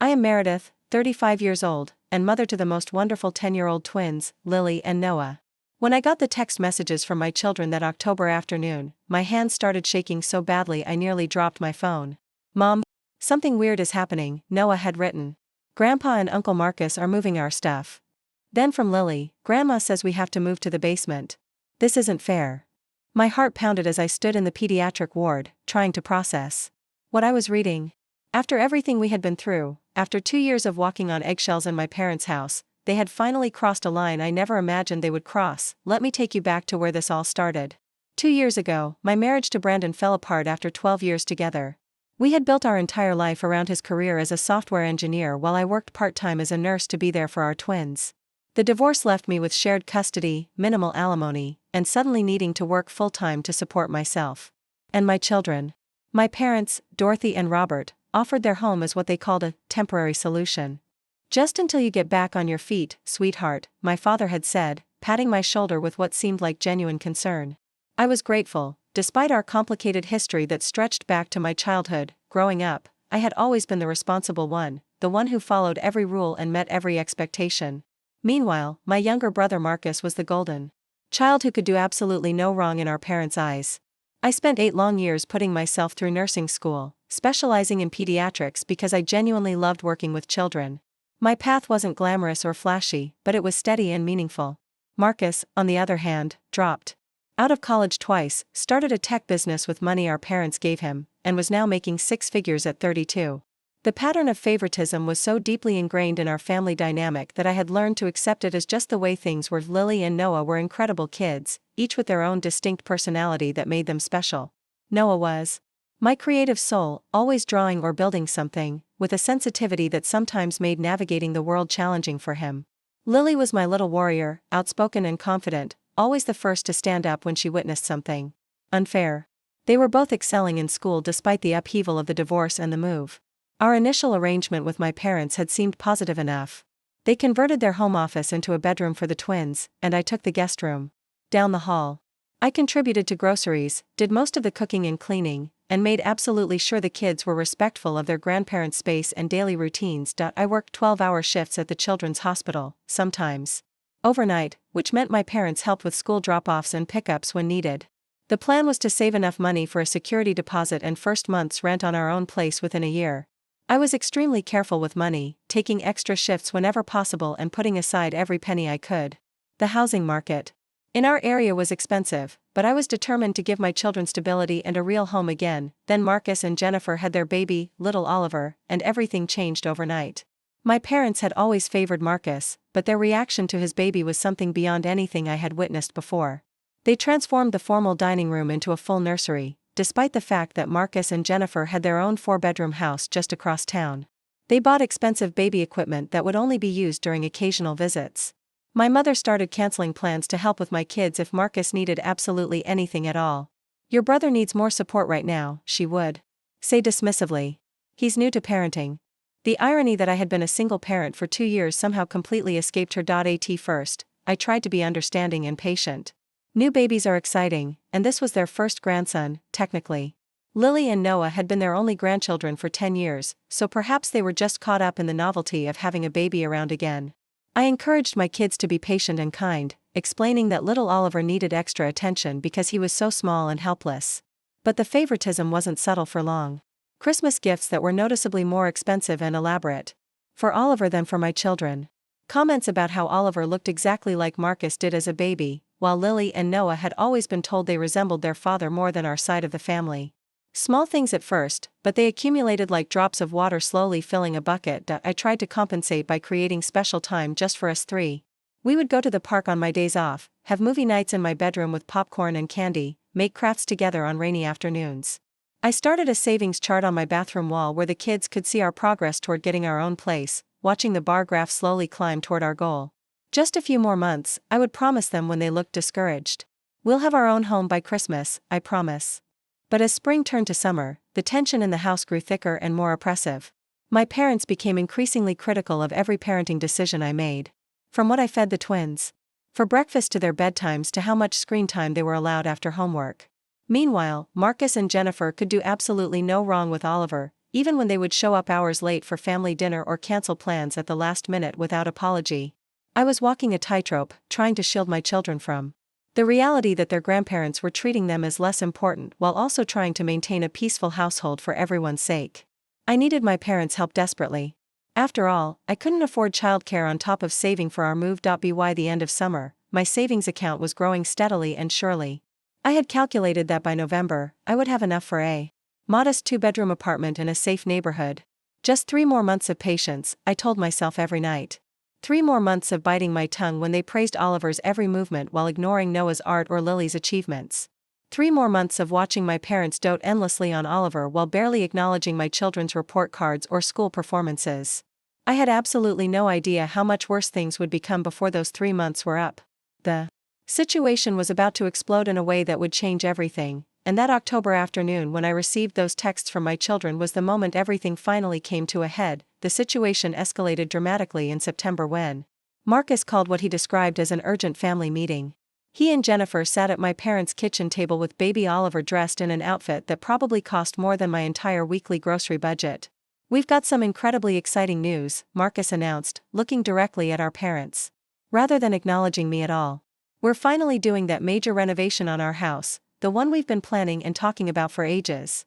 I am Meredith, 35 years old, and mother to the most wonderful 10-year-old twins, Lily and Noah. When I got the text messages from my children that October afternoon, my hands started shaking so badly I nearly dropped my phone. Mom, something weird is happening, Noah had written. Grandpa and Uncle Marcus are moving our stuff. Then from Lily, Grandma says we have to move to the basement. This isn't fair. My heart pounded as I stood in the pediatric ward, trying to process what I was reading. After everything we had been through, after 2 years of walking on eggshells in my parents' house, they had finally crossed a line I never imagined they would cross. Let me take you back to where this all started. 2 years ago, my marriage to Brandon fell apart after 12 years together. We had built our entire life around his career as a software engineer while I worked part-time as a nurse to be there for our twins. The divorce left me with shared custody, minimal alimony, and suddenly needing to work full-time to support myself and my children. My parents, Dorothy and Robert, offered their home as what they called a temporary solution. Just until you get back on your feet, sweetheart, my father had said, patting my shoulder with what seemed like genuine concern. I was grateful. Despite our complicated history that stretched back to my childhood, growing up, I had always been the responsible one, the one who followed every rule and met every expectation. Meanwhile, my younger brother Marcus was the golden child who could do absolutely no wrong in our parents' eyes. I spent 8 long years putting myself through nursing school, specializing in pediatrics because I genuinely loved working with children. My path wasn't glamorous or flashy, but it was steady and meaningful. Marcus, on the other hand, dropped out of college twice, started a tech business with money our parents gave him, and was now making 6 figures at 32. The pattern of favoritism was so deeply ingrained in our family dynamic that I had learned to accept it as just the way things were. Lily and Noah were incredible kids, each with their own distinct personality that made them special. Noah was my creative soul, always drawing or building something, with a sensitivity that sometimes made navigating the world challenging for him. Lily was my little warrior, outspoken and confident, always the first to stand up when she witnessed something unfair. They were both excelling in school despite the upheaval of the divorce and the move. Our initial arrangement with my parents had seemed positive enough. They converted their home office into a bedroom for the twins, and I took the guest room down the hall. I contributed to groceries, did most of the cooking and cleaning, and made absolutely sure the kids were respectful of their grandparents' space and daily routines. I worked 12-hour shifts at the children's hospital, sometimes overnight, which meant my parents helped with school drop-offs and pickups when needed. The plan was to save enough money for a security deposit and first month's rent on our own place within a year. I was extremely careful with money, taking extra shifts whenever possible and putting aside every penny I could. The housing market in our area was expensive, but I was determined to give my children stability and a real home again. Then Marcus and Jennifer had their baby, little Oliver, and everything changed overnight. My parents had always favored Marcus, but their reaction to his baby was something beyond anything I had witnessed before. They transformed the formal dining room into a full nursery, despite the fact that Marcus and Jennifer had their own 4-bedroom house just across town. They bought expensive baby equipment that would only be used during occasional visits. My mother started canceling plans to help with my kids if Marcus needed absolutely anything at all. "Your brother needs more support right now," she would say dismissively. "He's new to parenting." The irony that I had been a single parent for 2 years somehow completely escaped her. At first, I tried to be understanding and patient. New babies are exciting, and this was their first grandson, technically. Lily and Noah had been their only grandchildren for 10 years, so perhaps they were just caught up in the novelty of having a baby around again. I encouraged my kids to be patient and kind, explaining that little Oliver needed extra attention because he was so small and helpless. But the favoritism wasn't subtle for long. Christmas gifts that were noticeably more expensive and elaborate for Oliver than for my children. Comments about how Oliver looked exactly like Marcus did as a baby, while Lily and Noah had always been told they resembled their father more than our side of the family. Small things at first, but they accumulated like drops of water slowly filling a bucket. I tried to compensate by creating special time just for us 3. We would go to the park on my days off, have movie nights in my bedroom with popcorn and candy, make crafts together on rainy afternoons. I started a savings chart on my bathroom wall where the kids could see our progress toward getting our own place, watching the bar graph slowly climb toward our goal. Just a few more months, I would promise them when they looked discouraged. "We'll have our own home by Christmas, I promise." But as spring turned to summer, the tension in the house grew thicker and more oppressive. My parents became increasingly critical of every parenting decision I made. From what I fed the twins for breakfast to their bedtimes to how much screen time they were allowed after homework. Meanwhile, Marcus and Jennifer could do absolutely no wrong with Oliver, even when they would show up hours late for family dinner or cancel plans at the last minute without apology. I was walking a tightrope, trying to shield my children from the reality that their grandparents were treating them as less important while also trying to maintain a peaceful household for everyone's sake. I needed my parents' help desperately. After all, I couldn't afford childcare on top of saving for our move. By the end of summer, my savings account was growing steadily and surely. I had calculated that by November, I would have enough for a modest 2-bedroom apartment in a safe neighborhood. Just 3 more months of patience, I told myself every night. 3 more months of biting my tongue when they praised Oliver's every movement while ignoring Noah's art or Lily's achievements. 3 more months of watching my parents dote endlessly on Oliver while barely acknowledging my children's report cards or school performances. I had absolutely no idea how much worse things would become before those 3 months were up. The situation was about to explode in a way that would change everything, and that October afternoon when I received those texts from my children was the moment everything finally came to a head. The situation escalated dramatically in September when Marcus called what he described as an urgent family meeting. He and Jennifer sat at my parents' kitchen table with baby Oliver dressed in an outfit that probably cost more than my entire weekly grocery budget. "We've got some incredibly exciting news," Marcus announced, looking directly at our parents, rather than acknowledging me at all. "We're finally doing that major renovation on our house, the one we've been planning and talking about for ages."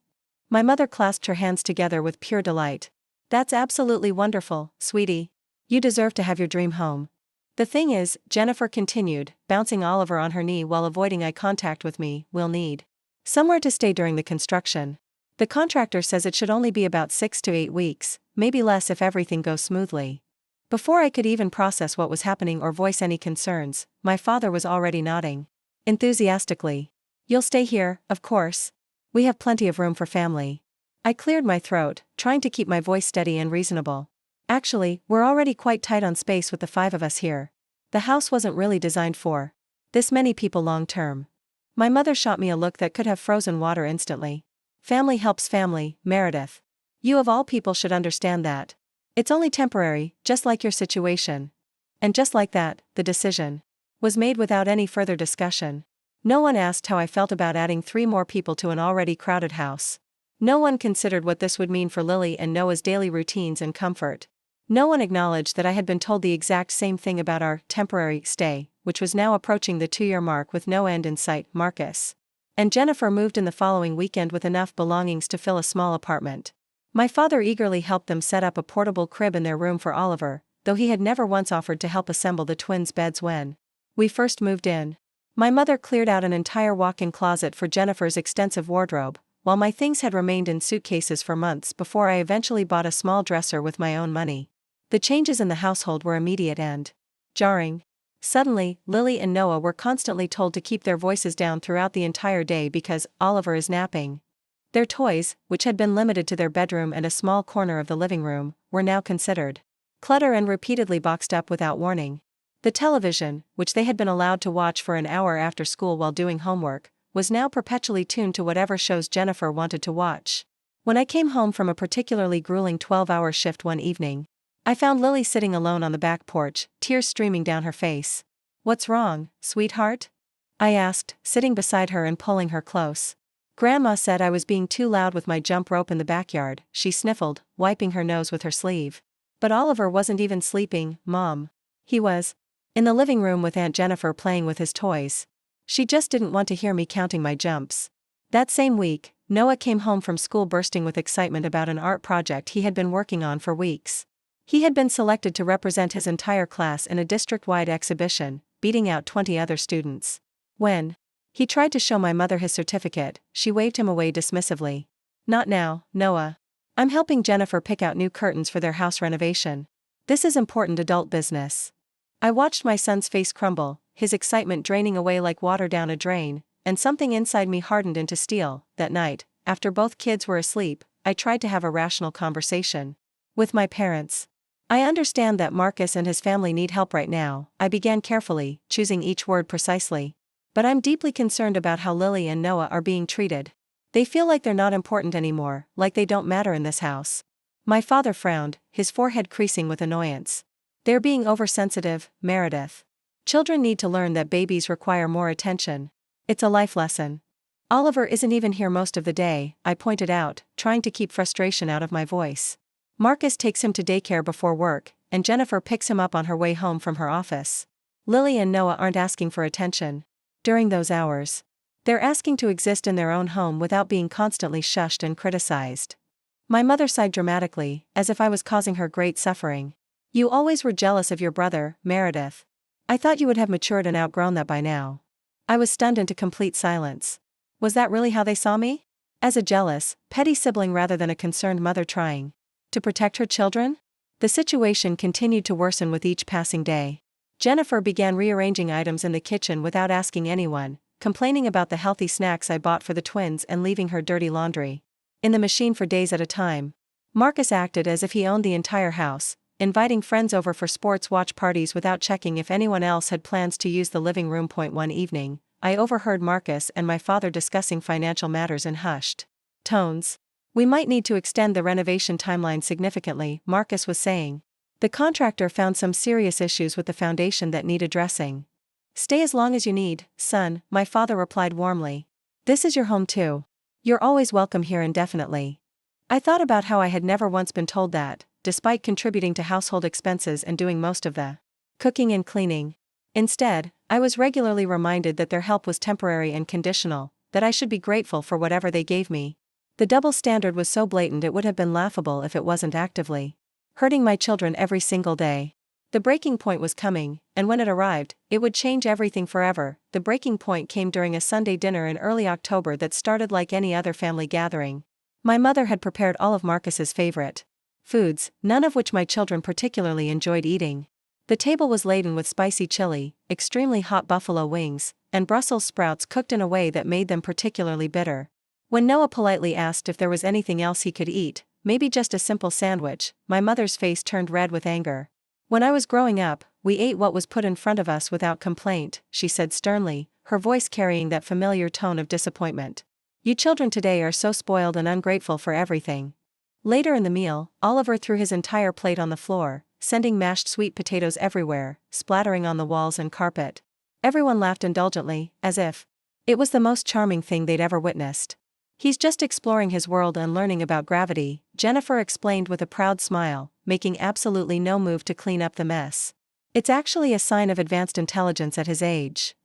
My mother clasped her hands together with pure delight. "That's absolutely wonderful, sweetie. You deserve to have your dream home." "The thing is," Jennifer continued, bouncing Oliver on her knee while avoiding eye contact with me, "we'll need somewhere to stay during the construction. The contractor says it should only be about 6 to 8 weeks, maybe less if everything goes smoothly." Before I could even process what was happening or voice any concerns, my father was already nodding enthusiastically. "You'll stay here, of course. We have plenty of room for family." I cleared my throat, trying to keep my voice steady and reasonable. "Actually, we're already quite tight on space with the 5 of us here. The house wasn't really designed for this many people long term." My mother shot me a look that could have frozen water instantly. "Family helps family, Meredith. You of all people should understand that. It's only temporary, just like your situation." And just like that, the decision was made without any further discussion. No one asked how I felt about adding 3 more people to an already crowded house. No one considered what this would mean for Lily and Noah's daily routines and comfort. No one acknowledged that I had been told the exact same thing about our temporary stay, which was now approaching the 2-year mark with no end in sight. Marcus and Jennifer moved in the following weekend with enough belongings to fill a small apartment. My father eagerly helped them set up a portable crib in their room for Oliver, though he had never once offered to help assemble the twins' beds when we first moved in. My mother cleared out an entire walk-in closet for Jennifer's extensive wardrobe, while my things had remained in suitcases for months before I eventually bought a small dresser with my own money. The changes in the household were immediate and jarring. Suddenly, Lily and Noah were constantly told to keep their voices down throughout the entire day because Oliver is napping. Their toys, which had been limited to their bedroom and a small corner of the living room, were now considered clutter and repeatedly boxed up without warning. The television, which they had been allowed to watch for an hour after school while doing homework, was now perpetually tuned to whatever shows Jennifer wanted to watch. When I came home from a particularly grueling 12-hour shift one evening, I found Lily sitting alone on the back porch, tears streaming down her face. "What's wrong, sweetheart?" I asked, sitting beside her and pulling her close. "Grandma said I was being too loud with my jump rope in the backyard," she sniffled, wiping her nose with her sleeve. "But Oliver wasn't even sleeping, Mom. He was in the living room with Aunt Jennifer playing with his toys. She just didn't want to hear me counting my jumps." That same week, Noah came home from school bursting with excitement about an art project he had been working on for weeks. He had been selected to represent his entire class in a district-wide exhibition, beating out 20 other students. When he tried to show my mother his certificate, she waved him away dismissively. "Not now, Noah. I'm helping Jennifer pick out new curtains for their house renovation. This is important adult business." I watched my son's face crumble, his excitement draining away like water down a drain, and something inside me hardened into steel. That night, after both kids were asleep, I tried to have a rational conversation with my parents. "I understand that Marcus and his family need help right now," I began carefully, choosing each word precisely. "But I'm deeply concerned about how Lily and Noah are being treated. They feel like they're not important anymore, like they don't matter in this house." My father frowned, his forehead creasing with annoyance. "They're being oversensitive, Meredith. Children need to learn that babies require more attention. It's a life lesson." Oliver isn't even here most of the day, I pointed out, trying to keep frustration out of my voice. Marcus takes him to daycare before work, and Jennifer picks him up on her way home from her office. Lily and Noah aren't asking for attention. During those hours, they're asking to exist in their own home without being constantly shushed and criticized. My mother sighed dramatically, as if I was causing her great suffering. You always were jealous of your brother, Meredith. I thought you would have matured and outgrown that by now. I was stunned into complete silence. Was that really how they saw me? As a jealous, petty sibling rather than a concerned mother trying to protect her children? The situation continued to worsen with each passing day. Jennifer began rearranging items in the kitchen without asking anyone, complaining about the healthy snacks I bought for the twins and leaving her dirty laundry in the machine for days at a time. Marcus acted as if he owned the entire house, inviting friends over for sports watch parties without checking if anyone else had plans to use the living room. One evening, I overheard Marcus and my father discussing financial matters in hushed tones. We might need to extend the renovation timeline significantly, Marcus was saying. The contractor found some serious issues with the foundation that need addressing. Stay as long as you need, son, my father replied warmly. This is your home too. You're always welcome here indefinitely. I thought about how I had never once been told that, despite contributing to household expenses and doing most of the cooking and cleaning. Instead, I was regularly reminded that their help was temporary and conditional, that I should be grateful for whatever they gave me. The double standard was so blatant it would have been laughable if it wasn't actively hurting my children every single day. The breaking point was coming, and when it arrived, it would change everything forever. The breaking point came during a Sunday dinner in early October that started like any other family gathering. My mother had prepared all of Marcus's favorite foods, none of which my children particularly enjoyed eating. The table was laden with spicy chili, extremely hot buffalo wings, and Brussels sprouts cooked in a way that made them particularly bitter. When Noah politely asked if there was anything else he could eat, maybe just a simple sandwich, my mother's face turned red with anger. When I was growing up, we ate what was put in front of us without complaint, she said sternly, her voice carrying that familiar tone of disappointment. You children today are so spoiled and ungrateful for everything. Later in the meal, Oliver threw his entire plate on the floor, sending mashed sweet potatoes everywhere, splattering on the walls and carpet. Everyone laughed indulgently, as if it was the most charming thing they'd ever witnessed. He's just exploring his world and learning about gravity, Jennifer explained with a proud smile, making absolutely no move to clean up the mess. It's actually a sign of advanced intelligence at his age.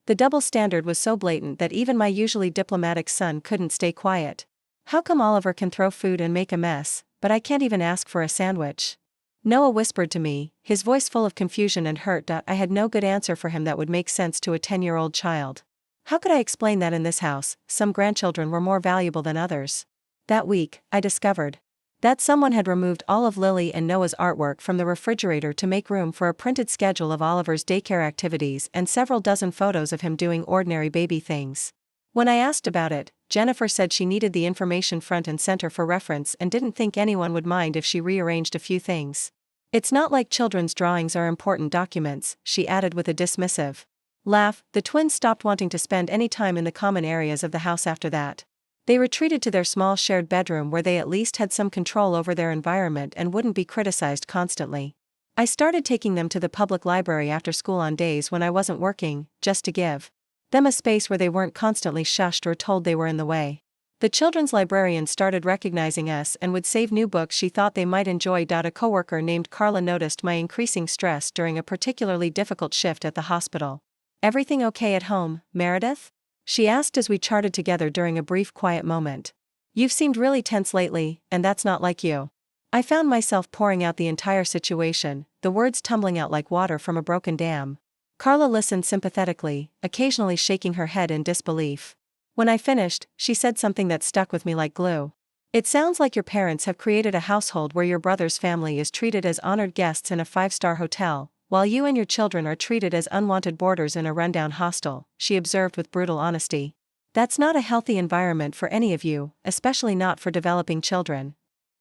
The double standard was so blatant that even my usually diplomatic son couldn't stay quiet. How come Oliver can throw food and make a mess, but I can't even ask for a sandwich? Noah whispered to me, his voice full of confusion and hurt. I had no good answer for him that would make sense to a 10-year-old child. How could I explain that in this house, some grandchildren were more valuable than others? That week, I discovered that someone had removed all of Lily and Noah's artwork from the refrigerator to make room for a printed schedule of Oliver's daycare activities and several dozen photos of him doing ordinary baby things. When I asked about it, Jennifer said she needed the information front and center for reference and didn't think anyone would mind if she rearranged a few things. It's not like children's drawings are important documents, she added with a dismissive laugh. The twins stopped wanting to spend any time in the common areas of the house after that. They retreated to their small shared bedroom where they at least had some control over their environment and wouldn't be criticized constantly. I started taking them to the public library after school on days when I wasn't working, just to give them a space where they weren't constantly shushed or told they were in the way. The children's librarian started recognizing us and would save new books she thought they might enjoy. A coworker named Carla noticed my increasing stress during a particularly difficult shift at the hospital. Everything okay at home, Meredith? She asked as we chatted together during a brief quiet moment. You've seemed really tense lately, and that's not like you. I found myself pouring out the entire situation, the words tumbling out like water from a broken dam. Carla listened sympathetically, occasionally shaking her head in disbelief. When I finished, she said something that stuck with me like glue. It sounds like your parents have created a household where your brother's family is treated as honored guests in a 5-star hotel, while you and your children are treated as unwanted boarders in a rundown hostel, she observed with brutal honesty. That's not a healthy environment for any of you, especially not for developing children.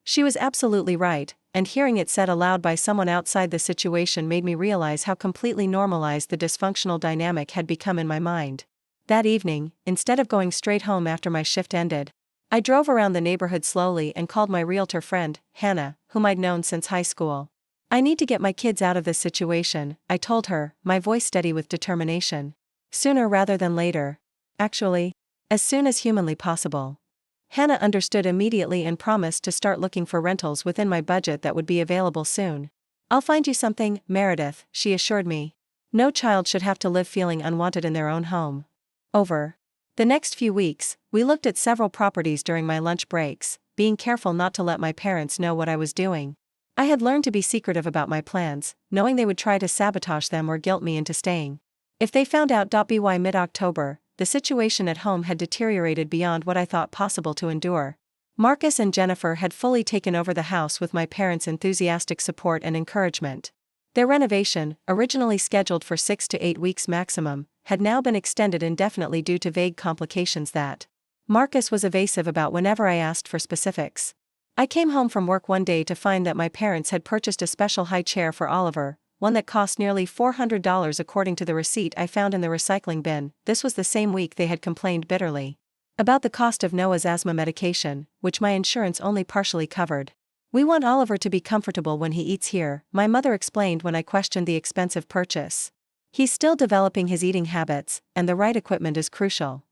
She was absolutely right, and hearing it said aloud by someone outside the situation made me realize how completely normalized the dysfunctional dynamic had become in my mind. That evening, instead of going straight home after my shift ended, I drove around the neighborhood slowly and called my realtor friend, Hannah, whom I'd known since high school. I need to get my kids out of this situation, I told her, my voice steady with determination. Sooner rather than later. Actually, As soon as humanly possible. Hannah understood immediately and promised to start looking for rentals within my budget that would be available soon. I'll find you something, Meredith, she assured me. No child should have to live feeling unwanted in their own home. Over the next few weeks, we looked at several properties during my lunch breaks, being careful not to let my parents know what I was doing. I had learned to be secretive about my plans, knowing they would try to sabotage them or guilt me into staying. If they found out. By mid-October, the situation at home had deteriorated beyond what I thought possible to endure. Marcus and Jennifer had fully taken over the house with my parents' enthusiastic support and encouragement. Their renovation, originally scheduled for 6 to 8 weeks maximum, had now been extended indefinitely due to vague complications that Marcus was evasive about whenever I asked for specifics. I came home from work one day to find that my parents had purchased a special high chair for Oliver, one that cost nearly $400 according to the receipt I found in the recycling bin. This was the same week they had complained bitterly about the cost of Noah's asthma medication, which my insurance only partially covered. We want Oliver to be comfortable when he eats here, my mother explained when I questioned the expensive purchase. He's still developing his eating habits, and the right equipment is crucial.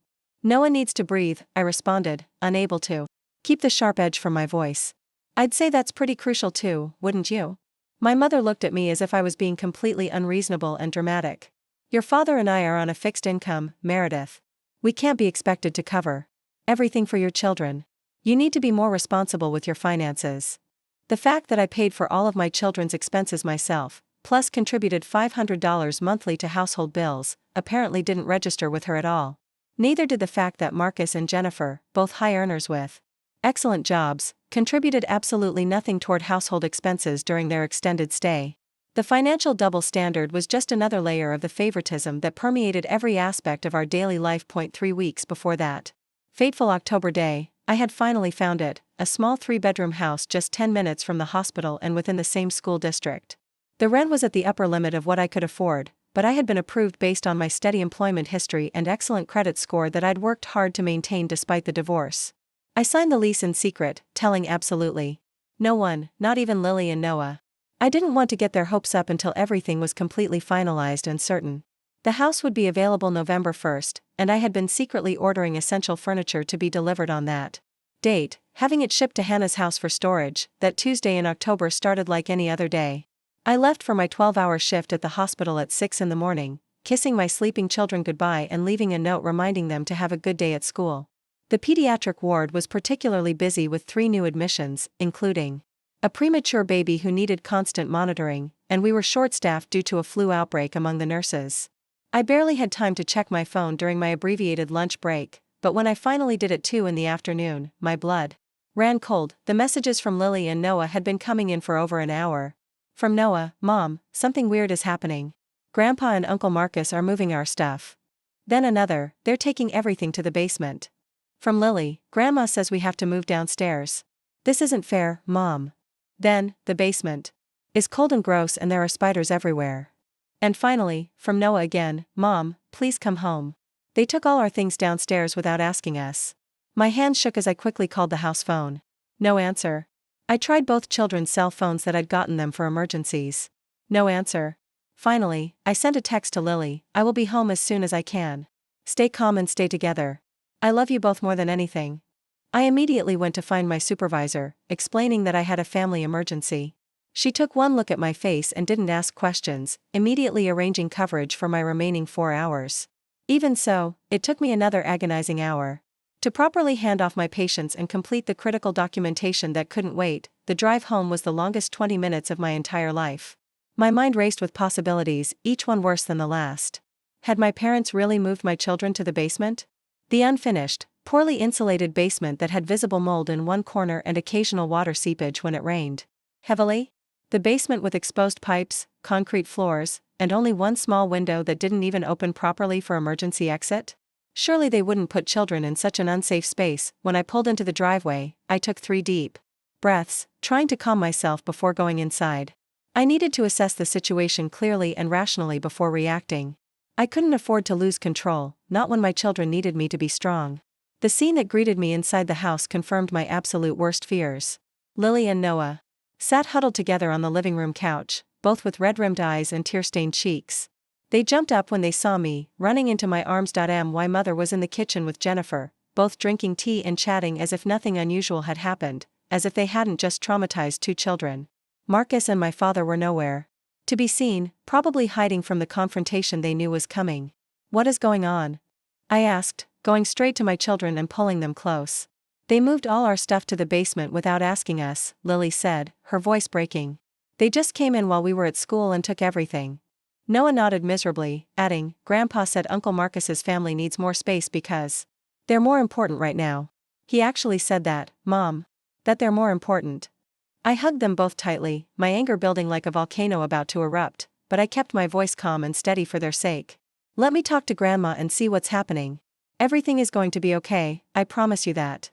Noah needs to breathe, I responded, unable to keep the sharp edge from my voice. I'd say that's pretty crucial too, wouldn't you? My mother looked at me as if I was being completely unreasonable and dramatic. Your father and I are on a fixed income, Meredith. We can't be expected to cover everything for your children. You need to be more responsible with your finances. The fact that I paid for all of my children's expenses myself, plus contributed $500 monthly to household bills, apparently didn't register with her at all. Neither did the fact that Marcus and Jennifer, both high earners with excellent jobs, contributed absolutely nothing toward household expenses during their extended stay. The financial double standard was just another layer of the favoritism that permeated every aspect of our daily life. 3 weeks before that fateful October day, I had finally found it, a small 3-bedroom house just 10 minutes from the hospital and within the same school district. The rent was at the upper limit of what I could afford, but I had been approved based on my steady employment history and excellent credit score that I'd worked hard to maintain despite the divorce. I signed the lease in secret, telling absolutely no one, not even Lily and Noah. I didn't want to get their hopes up until everything was completely finalized and certain. The house would be available November 1st, and I had been secretly ordering essential furniture to be delivered on that date, having it shipped to Hannah's house for storage. That Tuesday in October started like any other day. I left for my 12-hour shift at the hospital at 6 in the morning, kissing my sleeping children goodbye and leaving a note reminding them to have a good day at school. The pediatric ward was particularly busy with 3 new admissions, including a premature baby who needed constant monitoring, and we were short-staffed due to a flu outbreak among the nurses. I barely had time to check my phone during my abbreviated lunch break, but when I finally did at 2 in the afternoon, my blood ran cold. The messages from Lily and Noah had been coming in for over an hour. From Noah, Mom, something weird is happening. Grandpa and Uncle Marcus are moving our stuff. Then another, they're taking everything to the basement. From Lily, Grandma says we have to move downstairs. This isn't fair, Mom. Then, the basement is cold and gross and there are spiders everywhere. And finally, from Noah again, Mom, please come home. They took all our things downstairs without asking us. My hands shook as I quickly called the house phone. No answer. I tried both children's cell phones that I'd gotten them for emergencies. No answer. Finally, I sent a text to Lily, I will be home as soon as I can. Stay calm and stay together. I love you both more than anything. I immediately went to find my supervisor, explaining that I had a family emergency. She took one look at my face and didn't ask questions, immediately arranging coverage for my remaining 4 hours. Even so, it took me another agonizing hour to properly hand off my patients and complete the critical documentation that couldn't wait. The drive home was the longest 20 minutes of my entire life. My mind raced with possibilities, each one worse than the last. Had my parents really moved my children to the basement? The unfinished, poorly insulated basement that had visible mold in one corner and occasional water seepage when it rained heavily? The basement with exposed pipes, concrete floors, and only one small window that didn't even open properly for emergency exit? Surely they wouldn't put children in such an unsafe space. When I pulled into the driveway, I took 3 deep breaths, trying to calm myself before going inside. I needed to assess the situation clearly and rationally before reacting. I couldn't afford to lose control, not when my children needed me to be strong. The scene that greeted me inside the house confirmed my absolute worst fears. Lily and Noah sat huddled together on the living room couch, both with red-rimmed eyes and tear-stained cheeks. They jumped up when they saw me, running into my arms. My mother was in the kitchen with Jennifer, both drinking tea and chatting as if nothing unusual had happened, as if they hadn't just traumatized two children. Marcus and my father were nowhere to be seen, probably hiding from the confrontation they knew was coming. "What is going on?" I asked, going straight to my children and pulling them close. "They moved all our stuff to the basement without asking us," Lily said, her voice breaking. "They just came in while we were at school and took everything." Noah nodded miserably, adding, "Grandpa said Uncle Marcus's family needs more space because they're more important right now." "He actually said that, Mom. That they're more important." I hugged them both tightly, my anger building like a volcano about to erupt, but I kept my voice calm and steady for their sake. "Let me talk to Grandma and see what's happening. Everything is going to be okay, I promise you that."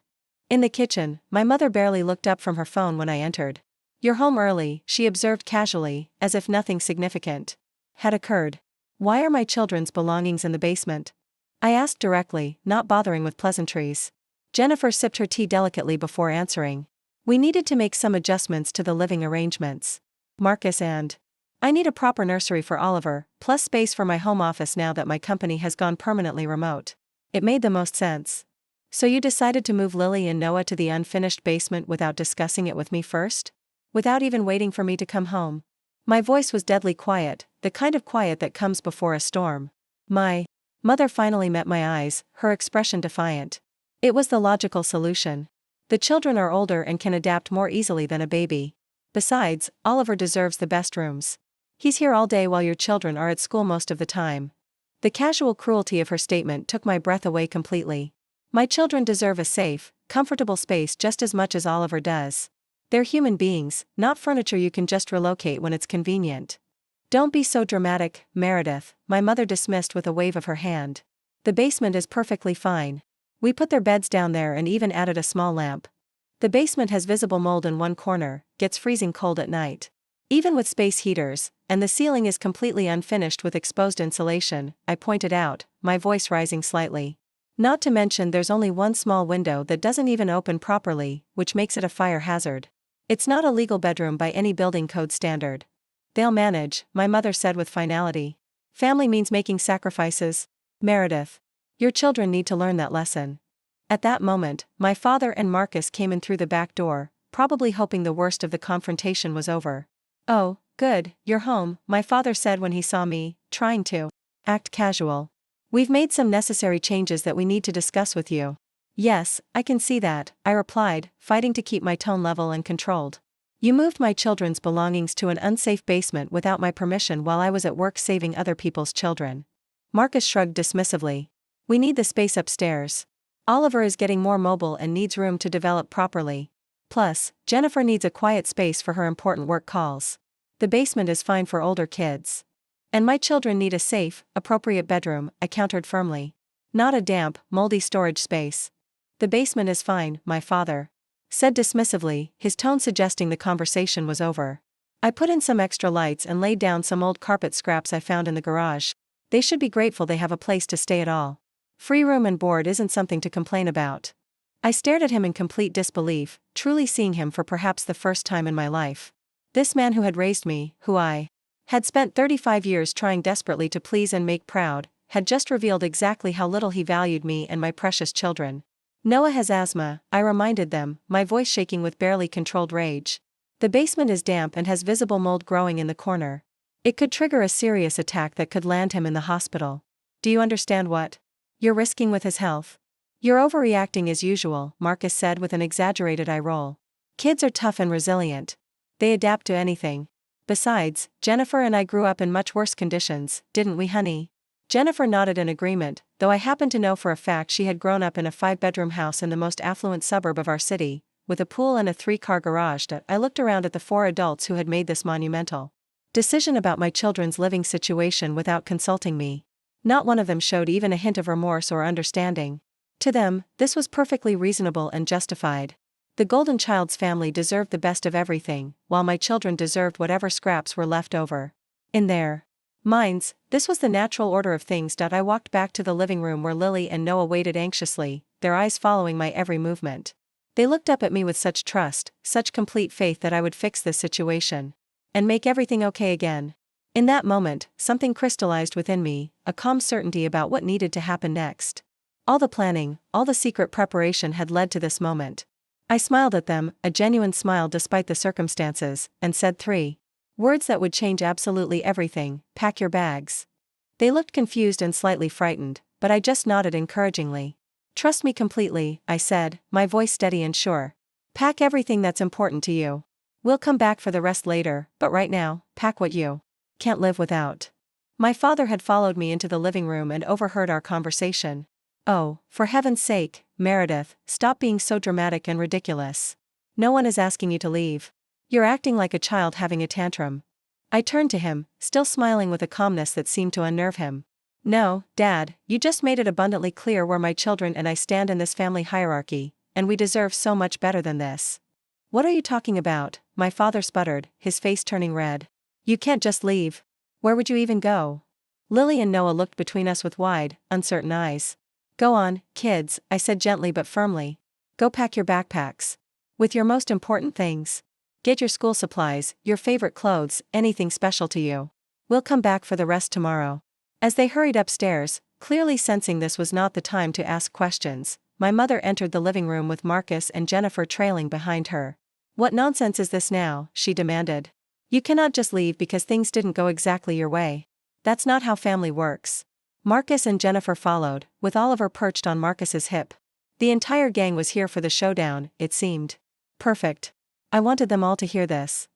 In the kitchen, my mother barely looked up from her phone when I entered. "You're home early," she observed casually, as if nothing significant had occurred. "Why are my children's belongings in the basement?" I asked directly, not bothering with pleasantries. Jennifer sipped her tea delicately before answering. "We needed to make some adjustments to the living arrangements. Marcus and I need a proper nursery for Oliver, plus space for my home office now that my company has gone permanently remote." It made the most sense. "So you decided to move Lily and Noah to the unfinished basement without discussing it with me first? Without even waiting for me to come home?" My voice was deadly quiet, the kind of quiet that comes before a storm. My mother finally met my eyes, her expression defiant. It was the logical solution. The children are older and can adapt more easily than a baby. Besides, Oliver deserves the best rooms. He's here all day while your children are at school most of the time. The casual cruelty of her statement took my breath away completely. My children deserve a safe, comfortable space just as much as Oliver does. They're human beings, not furniture you can just relocate when it's convenient. "Don't be so dramatic, Meredith," my mother dismissed with a wave of her hand. "The basement is perfectly fine. We put their beds down there and even added a small lamp. The basement has visible mold in one corner, gets freezing cold at night. Even with space heaters, and the ceiling is completely unfinished with exposed insulation," I pointed out, my voice rising slightly. "Not to mention there's only one small window that doesn't even open properly, which makes it a fire hazard. It's not a legal bedroom by any building code standard." "They'll manage," my mother said with finality. "Family means making sacrifices. Meredith. Your children need to learn that lesson." At that moment, my father and Marcus came in through the back door, probably hoping the worst of the confrontation was over. "Oh, good, you're home," my father said when he saw me, trying to act casual. "We've made some necessary changes that we need to discuss with you." "Yes, I can see that," I replied, fighting to keep my tone level and controlled. "You moved my children's belongings to an unsafe basement without my permission while I was at work saving other people's children." Marcus shrugged dismissively. "We need the space upstairs. Oliver is getting more mobile and needs room to develop properly. Plus, Jennifer needs a quiet space for her important work calls. The basement is fine for older kids. And my children need a safe, appropriate bedroom," I countered firmly. "Not a damp, moldy storage space." "The basement is fine," my father said dismissively, his tone suggesting the conversation was over. I put in some extra lights and laid down some old carpet scraps I found in the garage. They should be grateful they have a place to stay at all. Free room and board isn't something to complain about. I stared at him in complete disbelief, truly seeing him for perhaps the first time in my life. This man who had raised me, who I had spent 35 years trying desperately to please and make proud, had just revealed exactly how little he valued me and my precious children. "Noah has asthma," I reminded them, my voice shaking with barely controlled rage. "The basement is damp and has visible mold growing in the corner. It could trigger a serious attack that could land him in the hospital. Do you understand what you're risking with his health?" "You're overreacting as usual," Marcus said with an exaggerated eye roll. "Kids are tough and resilient. They adapt to anything. Besides, Jennifer and I grew up in much worse conditions, didn't we, honey?" Jennifer nodded in agreement, though I happened to know for a fact she had grown up in a 5-bedroom house in the most affluent suburb of our city, with a pool and a 3-car garage. I looked around at the 4 adults who had made this monumental decision about my children's living situation without consulting me. Not one of them showed even a hint of remorse or understanding. To them, this was perfectly reasonable and justified. The golden child's family deserved the best of everything, while my children deserved whatever scraps were left over. In their minds, this was the natural order of things. I walked back to the living room where Lily and Noah waited anxiously, their eyes following my every movement. They looked up at me with such trust, such complete faith that I would fix this situation and make everything okay again. In that moment, something crystallized within me, a calm certainty about what needed to happen next. All the planning, all the secret preparation had led to this moment. I smiled at them, a genuine smile despite the circumstances, and said 3 words that would change absolutely everything: pack your bags. They looked confused and slightly frightened, but I just nodded encouragingly. Trust me completely, I said, my voice steady and sure. Pack everything that's important to you. We'll come back for the rest later, but right now, pack what you can't live without. My father had followed me into the living room and overheard our conversation. Oh, for heaven's sake, Meredith, stop being so dramatic and ridiculous. No one is asking you to leave. You're acting like a child having a tantrum. I turned to him, still smiling with a calmness that seemed to unnerve him. No, Dad, you just made it abundantly clear where my children and I stand in this family hierarchy, and we deserve so much better than this. What are you talking about? My father sputtered, his face turning red. You can't just leave. Where would you even go? Lily and Noah looked between us with wide, uncertain eyes. Go on, kids, I said gently but firmly. Go pack your backpacks. With your most important things. Get your school supplies, your favorite clothes, anything special to you. We'll come back for the rest tomorrow. As they hurried upstairs, clearly sensing this was not the time to ask questions, my mother entered the living room with Marcus and Jennifer trailing behind her. What nonsense is this now? She demanded. You cannot just leave because things didn't go exactly your way. That's not how family works. Marcus and Jennifer followed, with Oliver perched on Marcus's hip. The entire gang was here for the showdown, it seemed. Perfect. I wanted them all to hear this.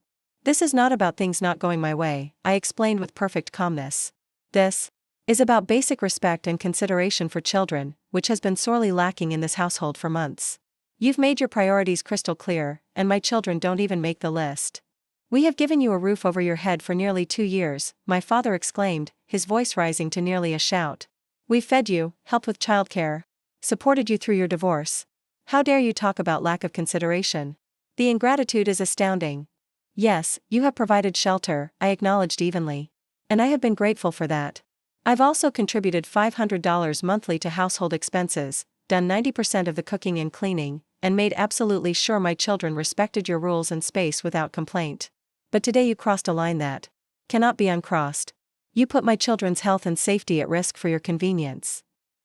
This is not about things not going my way, I explained with perfect calmness. This is about basic respect and consideration for children, which has been sorely lacking in this household for months. You've made your priorities crystal clear, and my children don't even make the list. We have given you a roof over your head for nearly 2 years, my father exclaimed, his voice rising to nearly a shout. We've fed you, helped with childcare, supported you through your divorce. How dare you talk about lack of consideration? The ingratitude is astounding. Yes, you have provided shelter, I acknowledged evenly. And I have been grateful for that. I've also contributed $500 monthly to household expenses, done 90% of the cooking and cleaning, and made absolutely sure my children respected your rules and space without complaint. But today you crossed a line that cannot be uncrossed. You put my children's health and safety at risk for your convenience.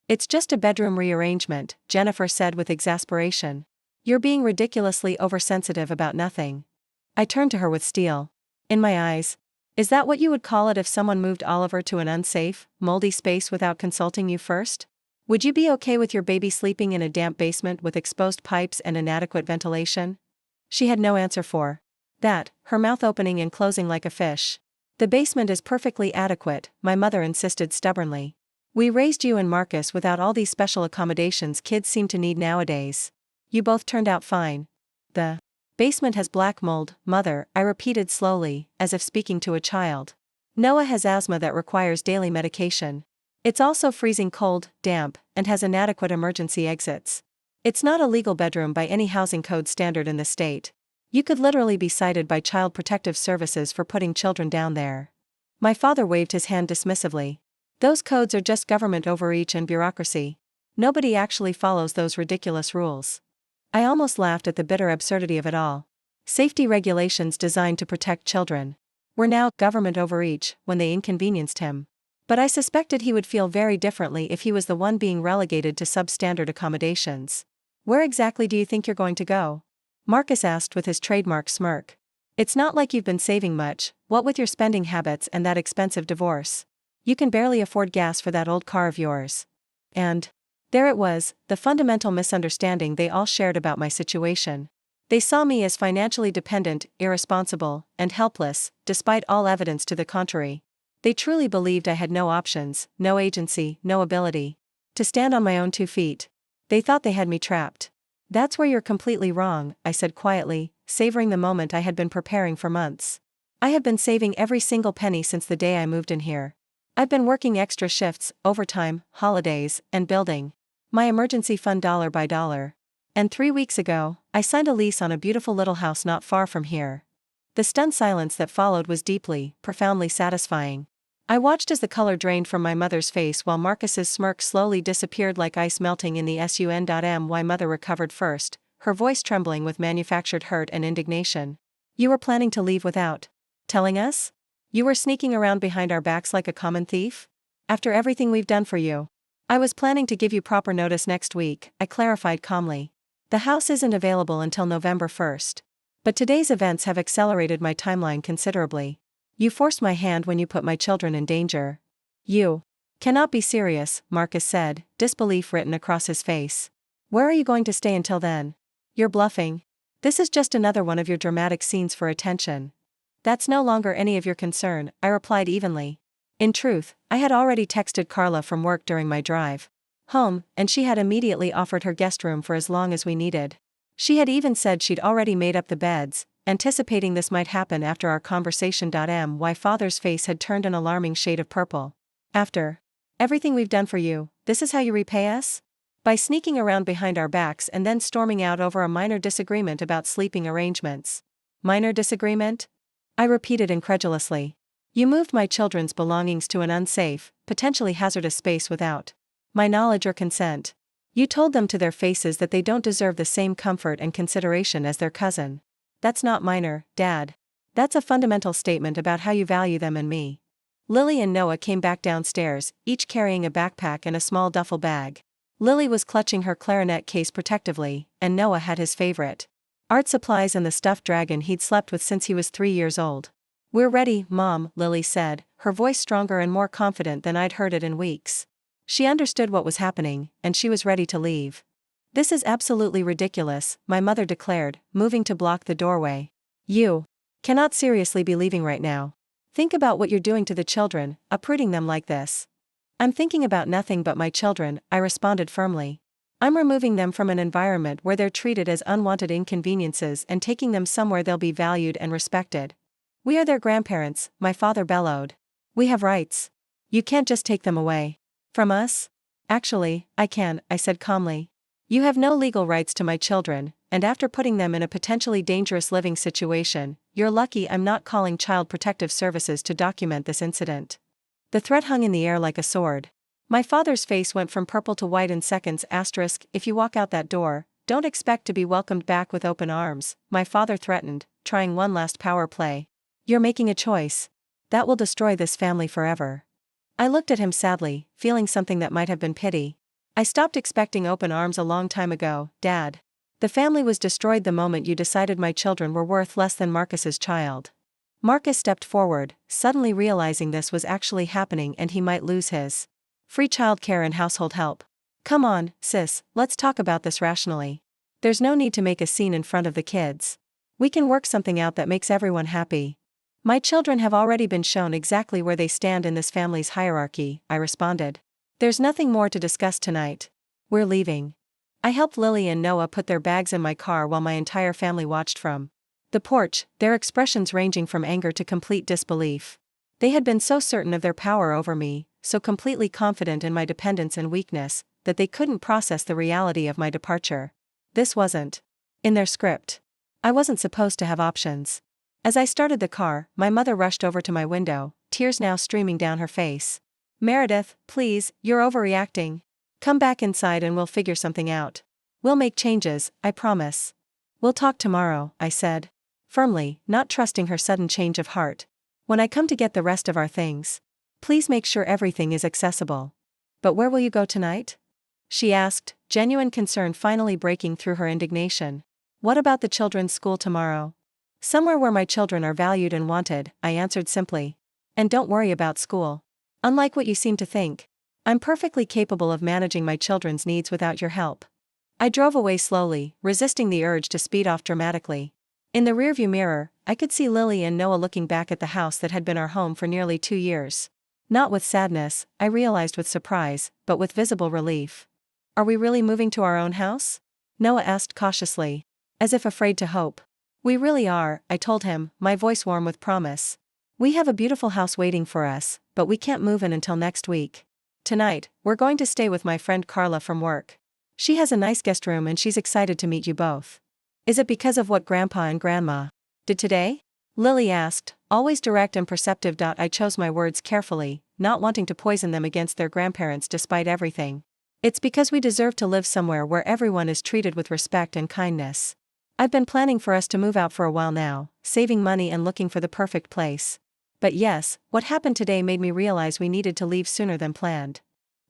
It's just a bedroom rearrangement, Jennifer said with exasperation. You're being ridiculously oversensitive about nothing. I turned to her with steel in my eyes. Is that what you would call it if someone moved Oliver to an unsafe, moldy space without consulting you first? Would you be okay with your baby sleeping in a damp basement with exposed pipes and inadequate ventilation? She had no answer for that, her mouth opening and closing like a fish. The basement is perfectly adequate, my mother insisted stubbornly. We raised you and Marcus without all these special accommodations kids seem to need nowadays. You both turned out fine. The basement has black mold, Mother, I repeated slowly, as if speaking to a child. Noah has asthma that requires daily medication. It's also freezing cold, damp, and has inadequate emergency exits. It's not a legal bedroom by any housing code standard in the state. You could literally be cited by Child Protective Services for putting children down there. My father waved his hand dismissively. Those codes are just government overreach and bureaucracy. Nobody actually follows those ridiculous rules. I almost laughed at the bitter absurdity of it all. Safety regulations designed to protect children were now government overreach when they inconvenienced him. But I suspected he would feel very differently if he was the one being relegated to substandard accommodations. Where exactly do you think you're going to go? Marcus asked with his trademark smirk. It's not like you've been saving much, what with your spending habits and that expensive divorce. You can barely afford gas for that old car of yours. And there it was, the fundamental misunderstanding they all shared about my situation. They saw me as financially dependent, irresponsible, and helpless, despite all evidence to the contrary. They truly believed I had no options, no agency, no ability to stand on my own 2 feet. They thought they had me trapped. That's where you're completely wrong, I said quietly, savoring the moment I had been preparing for months. I have been saving every single penny since the day I moved in here. I've been working extra shifts, overtime, holidays, and building my emergency fund dollar by dollar. And 3 weeks ago, I signed a lease on a beautiful little house not far from here. The stunned silence that followed was deeply, profoundly satisfying. I watched as the color drained from my mother's face while Marcus's smirk slowly disappeared like ice melting in the sun. My mother recovered first, her voice trembling with manufactured hurt and indignation. You were planning to leave without telling us? You were sneaking around behind our backs like a common thief? After everything we've done for you. I was planning to give you proper notice next week, I clarified calmly. The house isn't available until November 1st. But today's events have accelerated my timeline considerably. You forced my hand when you put my children in danger. You cannot be serious, Marcus said, disbelief written across his face. Where are you going to stay until then? You're bluffing. This is just another one of your dramatic scenes for attention. That's no longer any of your concern, I replied evenly. In truth, I had already texted Carla from work during my drive home, and she had immediately offered her guest room for as long as we needed. She had even said she'd already made up the beds, anticipating this might happen after our conversation. My father's face had turned an alarming shade of purple. After everything we've done for you, this is how you repay us? By sneaking around behind our backs and then storming out over a minor disagreement about sleeping arrangements. Minor disagreement? I repeated incredulously. You moved my children's belongings to an unsafe, potentially hazardous space without my knowledge or consent. You told them to their faces that they don't deserve the same comfort and consideration as their cousin. That's not minor, Dad. That's a fundamental statement about how you value them and me. Lily and Noah came back downstairs, each carrying a backpack and a small duffel bag. Lily was clutching her clarinet case protectively, and Noah had his favorite art supplies and the stuffed dragon he'd slept with since he was 3 years old. We're ready, Mom, Lily said, her voice stronger and more confident than I'd heard it in weeks. She understood what was happening, and she was ready to leave. This is absolutely ridiculous, my mother declared, moving to block the doorway. You cannot seriously be leaving right now. Think about what you're doing to the children, uprooting them like this. I'm thinking about nothing but my children, I responded firmly. I'm removing them from an environment where they're treated as unwanted inconveniences and taking them somewhere they'll be valued and respected. We are their grandparents, my father bellowed. We have rights. You can't just take them away. From us? Actually, I can, I said calmly. You have no legal rights to my children, and after putting them in a potentially dangerous living situation, you're lucky I'm not calling Child Protective Services to document this incident. The threat hung in the air like a sword. My father's face went from purple to white in seconds. If you walk out that door, don't expect to be welcomed back with open arms, my father threatened, trying one last power play. You're making a choice. That will destroy this family forever. I looked at him sadly, feeling something that might have been pity. I stopped expecting open arms a long time ago, Dad. The family was destroyed the moment you decided my children were worth less than Marcus's child. Marcus stepped forward, suddenly realizing this was actually happening and he might lose his free childcare and household help. Come on, sis, let's talk about this rationally. There's no need to make a scene in front of the kids. We can work something out that makes everyone happy. My children have already been shown exactly where they stand in this family's hierarchy, I responded. There's nothing more to discuss tonight. We're leaving. I helped Lily and Noah put their bags in my car while my entire family watched from the porch, their expressions ranging from anger to complete disbelief. They had been so certain of their power over me, so completely confident in my dependence and weakness, that they couldn't process the reality of my departure. This wasn't in their script. I wasn't supposed to have options. As I started the car, my mother rushed over to my window, tears now streaming down her face. Meredith, please, you're overreacting. Come back inside and we'll figure something out. We'll make changes, I promise. We'll talk tomorrow, I said. Firmly, not trusting her sudden change of heart. When I come to get the rest of our things, please make sure everything is accessible. But where will you go tonight? She asked, genuine concern finally breaking through her indignation. What about the children's school tomorrow? Somewhere where my children are valued and wanted, I answered simply. And don't worry about school. Unlike what you seem to think, I'm perfectly capable of managing my children's needs without your help. I drove away slowly, resisting the urge to speed off dramatically. In the rearview mirror, I could see Lily and Noah looking back at the house that had been our home for nearly 2 years. Not with sadness, I realized with surprise, but with visible relief. Are we really moving to our own house? Noah asked cautiously, as if afraid to hope. We really are, I told him, my voice warm with promise. We have a beautiful house waiting for us, but we can't move in until next week. Tonight, we're going to stay with my friend Carla from work. She has a nice guest room and she's excited to meet you both. Is it because of what Grandpa and Grandma did today? Lily asked, always direct and perceptive. I chose my words carefully, not wanting to poison them against their grandparents despite everything. It's because we deserve to live somewhere where everyone is treated with respect and kindness. I've been planning for us to move out for a while now, saving money and looking for the perfect place. But yes, what happened today made me realize we needed to leave sooner than planned.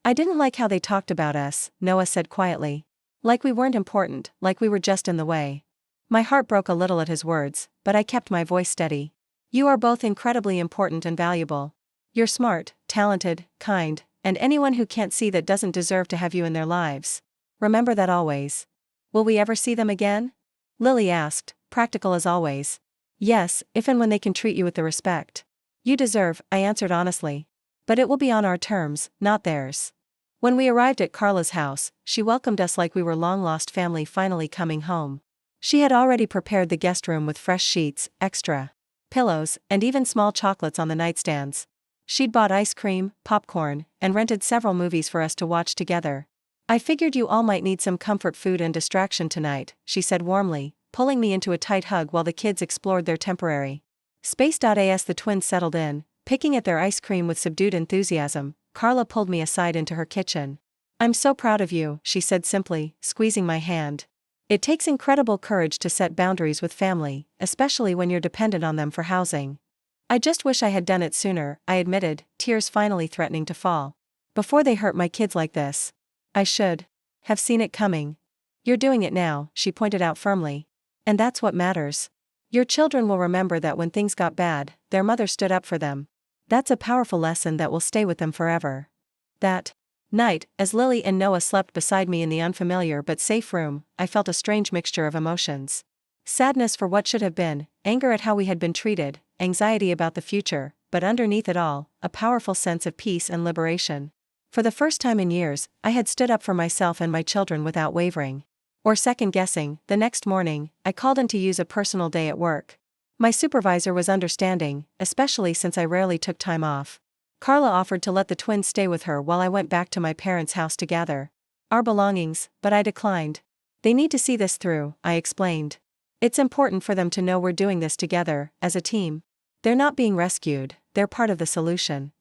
I didn't like how they talked about us, Noah said quietly. Like we weren't important, like we were just in the way. My heart broke a little at his words, but I kept my voice steady. You are both incredibly important and valuable. You're smart, talented, kind, and anyone who can't see that doesn't deserve to have you in their lives. Remember that always. Will we ever see them again? Lily asked, practical as always. Yes, if and when they can treat you with the respect you deserve, I answered honestly. But it will be on our terms, not theirs. When we arrived at Carla's house, she welcomed us like we were long-lost family finally coming home. She had already prepared the guest room with fresh sheets, extra pillows, and even small chocolates on the nightstands. She'd bought ice cream, popcorn, and rented several movies for us to watch together. I figured you all might need some comfort food and distraction tonight, she said warmly, pulling me into a tight hug while the kids explored their temporary space. As the twins settled in, picking at their ice cream with subdued enthusiasm, Carla pulled me aside into her kitchen. I'm so proud of you, she said simply, squeezing my hand. It takes incredible courage to set boundaries with family, especially when you're dependent on them for housing. I just wish I had done it sooner, I admitted, tears finally threatening to fall. Before they hurt my kids like this. I should have seen it coming. You're doing it now, she pointed out firmly. And that's what matters. Your children will remember that when things got bad, their mother stood up for them. That's a powerful lesson that will stay with them forever. That night, as Lily and Noah slept beside me in the unfamiliar but safe room, I felt a strange mixture of emotions. Sadness for what should have been, anger at how we had been treated, anxiety about the future, but underneath it all, a powerful sense of peace and liberation. For the first time in years, I had stood up for myself and my children without wavering or second-guessing. The next morning, I called in to use a personal day at work. My supervisor was understanding, especially since I rarely took time off. Carla offered to let the twins stay with her while I went back to my parents' house to gather our belongings, but I declined. They need to see this through, I explained. It's important for them to know we're doing this together, as a team. They're not being rescued, they're part of the solution.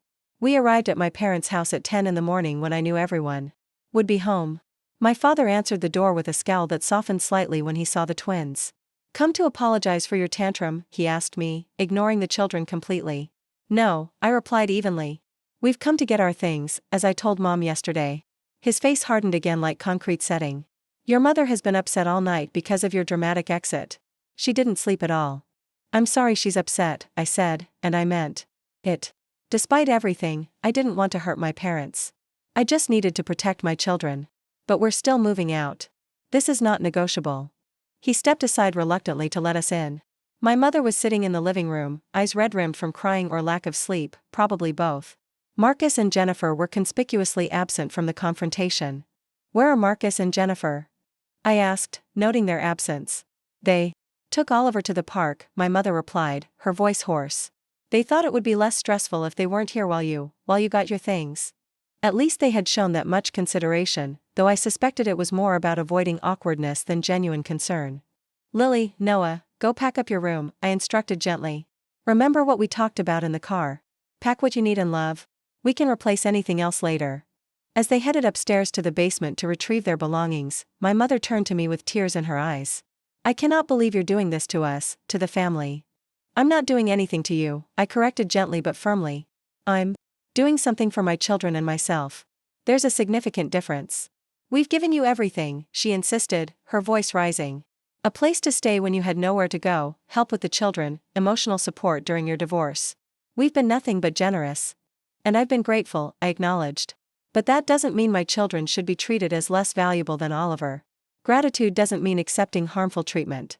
We arrived at my parents' house at 10 in the morning when I knew everyone would be home. My father answered the door with a scowl that softened slightly when he saw the twins. Come to apologize for your tantrum, he asked me, ignoring the children completely. No, I replied evenly. We've come to get our things, as I told Mom yesterday. His face hardened again like concrete setting. Your mother has been upset all night because of your dramatic exit. She didn't sleep at all. I'm sorry she's upset, I said, and I meant it. Despite everything, I didn't want to hurt my parents. I just needed to protect my children. But we're still moving out. This is not negotiable. He stepped aside reluctantly to let us in. My mother was sitting in the living room, eyes red-rimmed from crying or lack of sleep, probably both. Marcus and Jennifer were conspicuously absent from the confrontation. Where are Marcus and Jennifer? I asked, noting their absence. They took Oliver to the park, my mother replied, her voice hoarse. They thought it would be less stressful if they weren't here while you got your things. At least they had shown that much consideration, though I suspected it was more about avoiding awkwardness than genuine concern. Lily, Noah, go pack up your room, I instructed gently. Remember what we talked about in the car. Pack what you need and love. We can replace anything else later. As they headed upstairs to the basement to retrieve their belongings, my mother turned to me with tears in her eyes. I cannot believe you're doing this to us, to the family. I'm not doing anything to you, I corrected gently but firmly. I'm doing something for my children and myself. There's a significant difference. We've given you everything, she insisted, her voice rising. A place to stay when you had nowhere to go, help with the children, emotional support during your divorce. We've been nothing but generous. And I've been grateful, I acknowledged. But that doesn't mean my children should be treated as less valuable than Oliver. Gratitude doesn't mean accepting harmful treatment.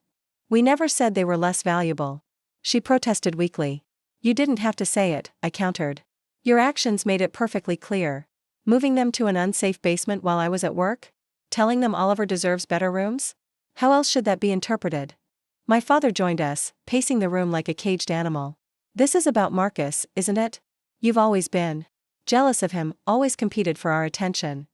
We never said they were less valuable. She protested weakly. You didn't have to say it, I countered. Your actions made it perfectly clear. Moving them to an unsafe basement while I was at work? Telling them Oliver deserves better rooms? How else should that be interpreted? My father joined us, pacing the room like a caged animal. This is about Marcus, isn't it? You've always been jealous of him, always competed for our attention.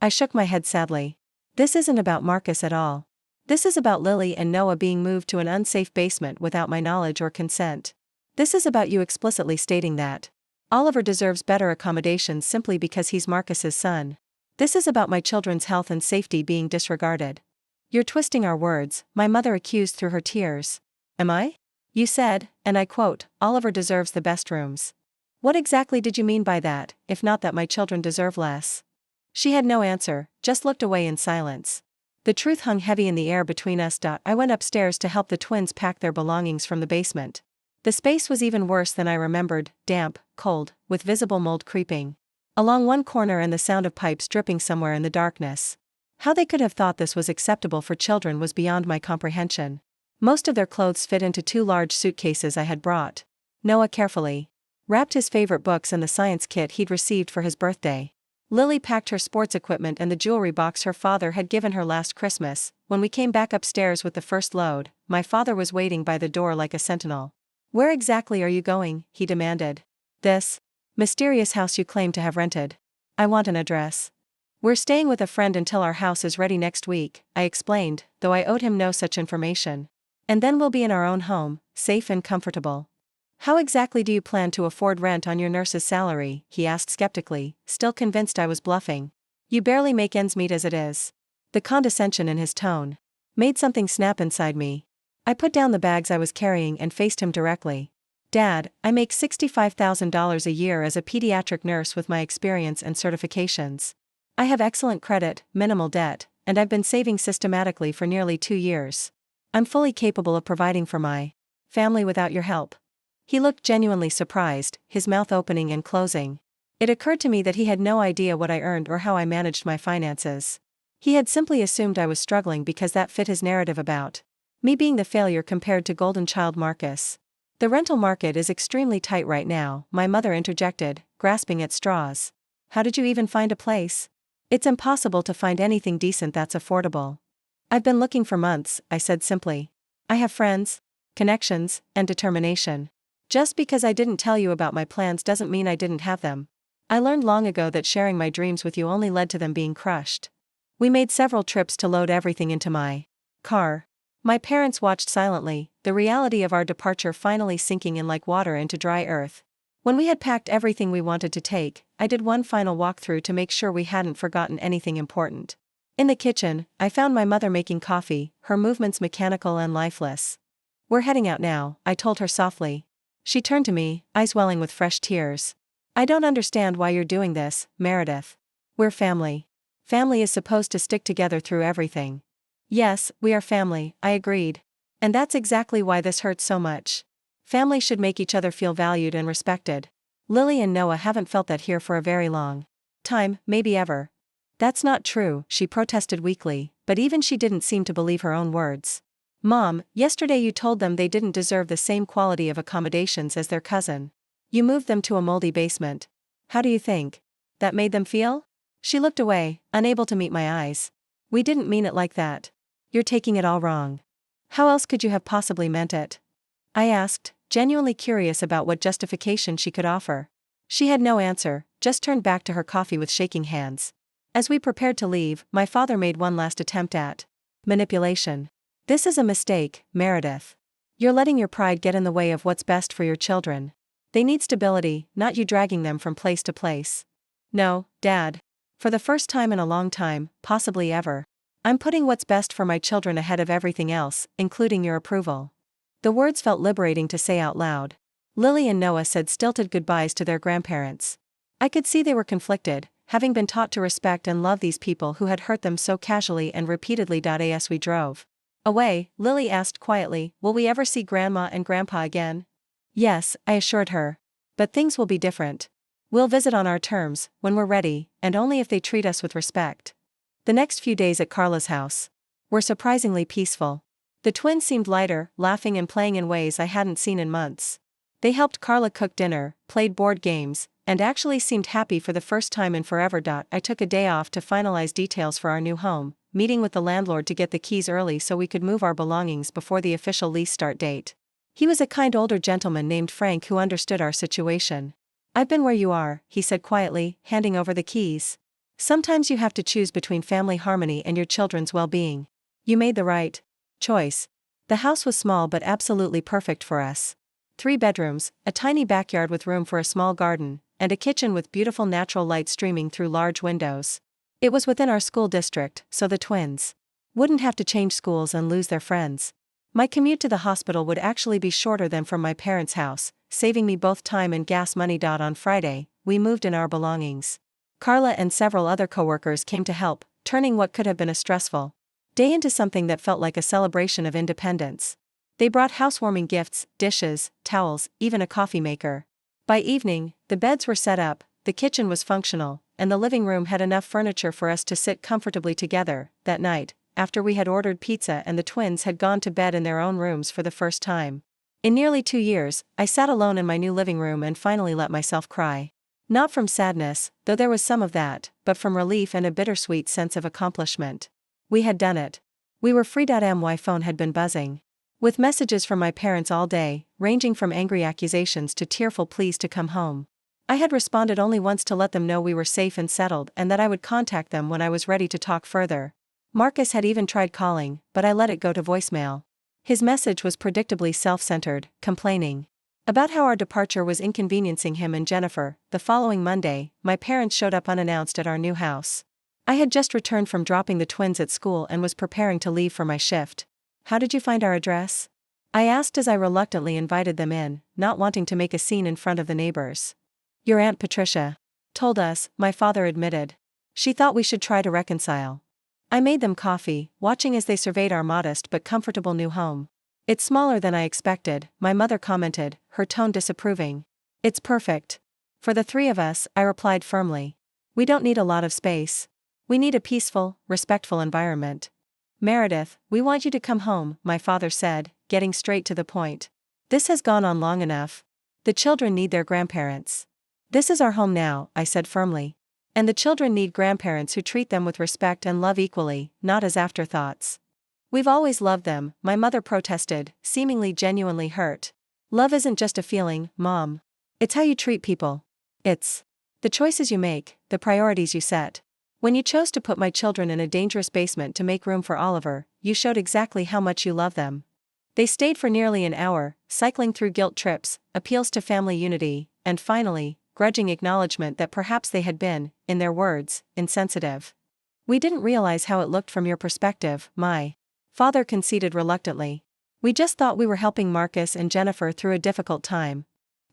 I shook my head sadly. This isn't about Marcus at all. This is about Lily and Noah being moved to an unsafe basement without my knowledge or consent. This is about you explicitly stating that Oliver deserves better accommodations simply because he's Marcus's son. This is about my children's health and safety being disregarded. You're twisting our words, my mother accused through her tears. Am I? You said, and I quote, Oliver deserves the best rooms. What exactly did you mean by that, if not that my children deserve less? She had no answer, just looked away in silence. The truth hung heavy in the air between us. I went upstairs to help the twins pack their belongings from the basement. The space was even worse than I remembered, damp, cold, with visible mold creeping along one corner and the sound of pipes dripping somewhere in the darkness. How they could have thought this was acceptable for children was beyond my comprehension. Most of their clothes fit into 2 large suitcases I had brought. Noah carefully wrapped his favorite books and the science kit he'd received for his birthday. Lily packed her sports equipment and the jewelry box her father had given her last Christmas. When we came back upstairs with the first load, my father was waiting by the door like a sentinel. Where exactly are you going? He demanded. This mysterious house you claim to have rented. I want an address. We're staying with a friend until our house is ready next week, I explained, though I owed him no such information. And then we'll be in our own home, safe and comfortable. How exactly do you plan to afford rent on your nurse's salary? He asked skeptically, still convinced I was bluffing. You barely make ends meet as it is. The condescension in his tone made something snap inside me. I put down the bags I was carrying and faced him directly. Dad, I make $65,000 a year as a pediatric nurse with my experience and certifications. I have excellent credit, minimal debt, and I've been saving systematically for nearly 2 years. I'm fully capable of providing for my family without your help. He looked genuinely surprised, his mouth opening and closing. It occurred to me that he had no idea what I earned or how I managed my finances. He had simply assumed I was struggling because that fit his narrative about me being the failure compared to golden child Marcus. The rental market is extremely tight right now, my mother interjected, grasping at straws. How did you even find a place? It's impossible to find anything decent that's affordable. I've been looking for months, I said simply. I have friends, connections, and determination. Just because I didn't tell you about my plans doesn't mean I didn't have them. I learned long ago that sharing my dreams with you only led to them being crushed. We made several trips to load everything into my car. My parents watched silently, the reality of our departure finally sinking in like water into dry earth. When we had packed everything we wanted to take, I did one final walkthrough to make sure we hadn't forgotten anything important. In the kitchen, I found my mother making coffee, her movements mechanical and lifeless. We're heading out now, I told her softly. She turned to me, eyes welling with fresh tears. I don't understand why you're doing this, Meredith. We're family. Family is supposed to stick together through everything. Yes, we are family, I agreed. And that's exactly why this hurts so much. Family should make each other feel valued and respected. Lily and Noah haven't felt that here for a very long time, maybe ever. That's not true, she protested weakly, but even she didn't seem to believe her own words. Mom, yesterday you told them they didn't deserve the same quality of accommodations as their cousin. You moved them to a moldy basement. How do you think that made them feel? She looked away, unable to meet my eyes. We didn't mean it like that. You're taking it all wrong. How else could you have possibly meant it? I asked, genuinely curious about what justification she could offer. She had no answer, just turned back to her coffee with shaking hands. As we prepared to leave, my father made one last attempt at manipulation. This is a mistake, Meredith. You're letting your pride get in the way of what's best for your children. They need stability, not you dragging them from place to place. No, Dad. For the first time in a long time, possibly ever, I'm putting what's best for my children ahead of everything else, including your approval. The words felt liberating to say out loud. Lily and Noah said stilted goodbyes to their grandparents. I could see they were conflicted, having been taught to respect and love these people who had hurt them so casually and repeatedly. As we drove away, Lily asked quietly, will we ever see Grandma and Grandpa again? Yes, I assured her. But things will be different. We'll visit on our terms, when we're ready, and only if they treat us with respect. The next few days at Carla's house were surprisingly peaceful. The twins seemed lighter, laughing and playing in ways I hadn't seen in months. They helped Carla cook dinner, played board games, and actually seemed happy for the first time in forever. I took a day off to finalize details for our new home, meeting with the landlord to get the keys early so we could move our belongings before the official lease start date. He was a kind older gentleman named Frank who understood our situation. I've been where you are, he said quietly, handing over the keys. Sometimes you have to choose between family harmony and your children's well-being. You made the right choice. The house was small but absolutely perfect for us. 3 bedrooms, a tiny backyard with room for a small garden, and a kitchen with beautiful natural light streaming through large windows. It was within our school district, so the twins wouldn't have to change schools and lose their friends. My commute to the hospital would actually be shorter than from my parents' house, saving me both time and gas money. On Friday, we moved in our belongings. Carla and several other coworkers came to help, turning what could have been a stressful day into something that felt like a celebration of independence. They brought housewarming gifts, dishes, towels, even a coffee maker. By evening, the beds were set up, the kitchen was functional, and the living room had enough furniture for us to sit comfortably together. That night, after we had ordered pizza and the twins had gone to bed in their own rooms for the first time in nearly 2 years, I sat alone in my new living room and finally let myself cry. Not from sadness, though there was some of that, but from relief and a bittersweet sense of accomplishment. We had done it. We were free. My phone had been buzzing with messages from my parents all day, ranging from angry accusations to tearful pleas to come home. I had responded only once to let them know we were safe and settled and that I would contact them when I was ready to talk further. Marcus had even tried calling, but I let it go to voicemail. His message was predictably self-centered, complaining about how our departure was inconveniencing him and Jennifer. The following Monday, my parents showed up unannounced at our new house. I had just returned from dropping the twins at school and was preparing to leave for my shift. "How did you find our address?" I asked as I reluctantly invited them in, not wanting to make a scene in front of the neighbors. "Your Aunt Patricia told us," my father admitted. "She thought we should try to reconcile." I made them coffee, watching as they surveyed our modest but comfortable new home. "It's smaller than I expected," my mother commented, her tone disapproving. "It's perfect for the three of us," I replied firmly. "We don't need a lot of space. We need a peaceful, respectful environment." "Meredith, we want you to come home," my father said, getting straight to the point. "This has gone on long enough. The children need their grandparents." "This is our home now," I said firmly. "And the children need grandparents who treat them with respect and love equally, not as afterthoughts." "We've always loved them," my mother protested, seemingly genuinely hurt. "Love isn't just a feeling, Mom. It's how you treat people. It's the choices you make, the priorities you set. When you chose to put my children in a dangerous basement to make room for Oliver, you showed exactly how much you love them." They stayed for nearly an hour, cycling through guilt trips, appeals to family unity, and finally, grudging acknowledgement that perhaps they had been, in their words, insensitive. "We didn't realize how it looked from your perspective," my father conceded reluctantly. "We just thought we were helping Marcus and Jennifer through a difficult time."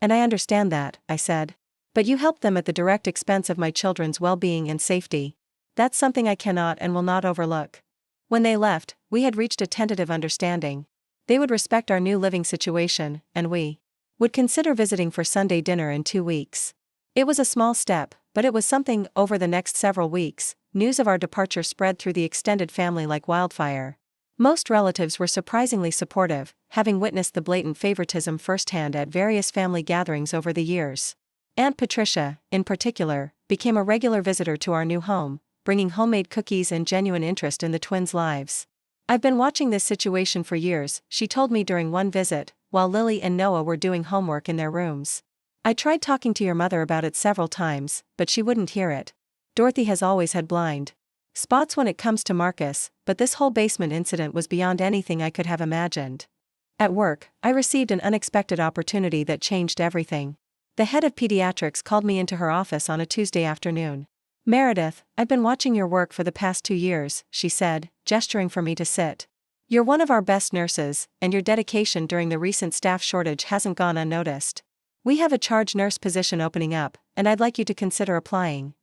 "And I understand that," I said. "But you helped them at the direct expense of my children's well-being and safety. That's something I cannot and will not overlook." When they left, we had reached a tentative understanding. They would respect our new living situation, and we would consider visiting for Sunday dinner in 2 weeks. It was a small step, but it was something. Over the next several weeks, news of our departure spread through the extended family like wildfire. Most relatives were surprisingly supportive, having witnessed the blatant favoritism firsthand at various family gatherings over the years. Aunt Patricia, in particular, became a regular visitor to our new home, bringing homemade cookies and genuine interest in the twins' lives. "I've been watching this situation for years," she told me during one visit, while Lily and Noah were doing homework in their rooms. "I tried talking to your mother about it several times, but she wouldn't hear it. Dorothy has always had blind spots when it comes to Marcus, but this whole basement incident was beyond anything I could have imagined." At work, I received an unexpected opportunity that changed everything. The head of pediatrics called me into her office on a Tuesday afternoon. "Meredith, I've been watching your work for the past 2 years," she said, gesturing for me to sit. "You're one of our best nurses, and your dedication during the recent staff shortage hasn't gone unnoticed. We have a charge nurse position opening up, and I'd like you to consider applying."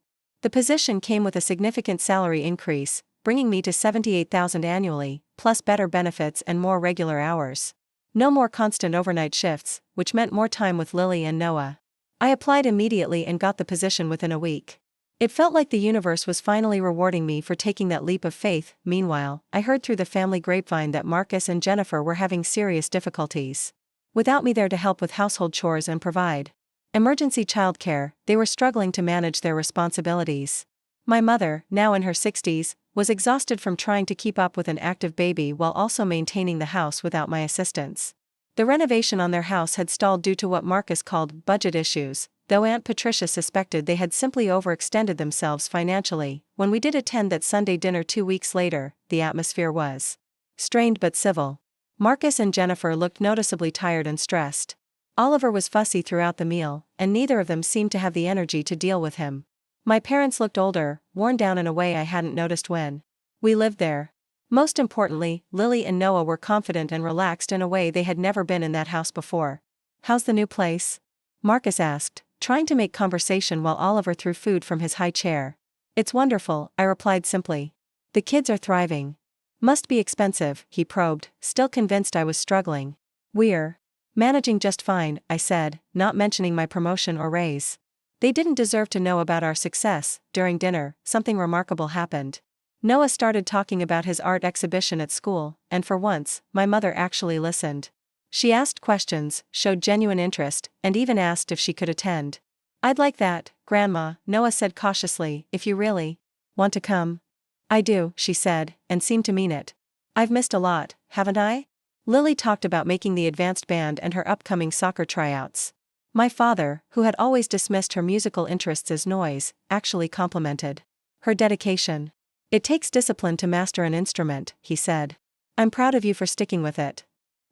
The position came with a significant salary increase, bringing me to $78,000 annually, plus better benefits and more regular hours. No more constant overnight shifts, which meant more time with Lily and Noah. I applied immediately and got the position within a week. It felt like the universe was finally rewarding me for taking that leap of faith. Meanwhile, I heard through the family grapevine that Marcus and Jennifer were having serious difficulties. Without me there to help with household chores and provide emergency childcare, they were struggling to manage their responsibilities. My mother, now in her 60s, was exhausted from trying to keep up with an active baby while also maintaining the house without my assistance. The renovation on their house had stalled due to what Marcus called budget issues, though Aunt Patricia suspected they had simply overextended themselves financially. When we did attend that Sunday dinner 2 weeks later, the atmosphere was strained but civil. Marcus and Jennifer looked noticeably tired and stressed. Oliver was fussy throughout the meal, and neither of them seemed to have the energy to deal with him. My parents looked older, worn down in a way I hadn't noticed when we lived there. Most importantly, Lily and Noah were confident and relaxed in a way they had never been in that house before. "How's the new place?" Marcus asked, trying to make conversation while Oliver threw food from his high chair. "It's wonderful," I replied simply. "The kids are thriving." "Must be expensive," he probed, still convinced I was struggling. "We're managing just fine," I said, not mentioning my promotion or raise. They didn't deserve to know about our success. During dinner, something remarkable happened. Noah started talking about his art exhibition at school, and for once, my mother actually listened. She asked questions, showed genuine interest, and even asked if she could attend. "I'd like that, Grandma," Noah said cautiously, "if you really want to come." "I do," she said, and seemed to mean it. "I've missed a lot, haven't I?" Lily talked about making the advanced band and her upcoming soccer tryouts. My father, who had always dismissed her musical interests as noise, actually complimented her dedication. "It takes discipline to master an instrument," he said. "I'm proud of you for sticking with it."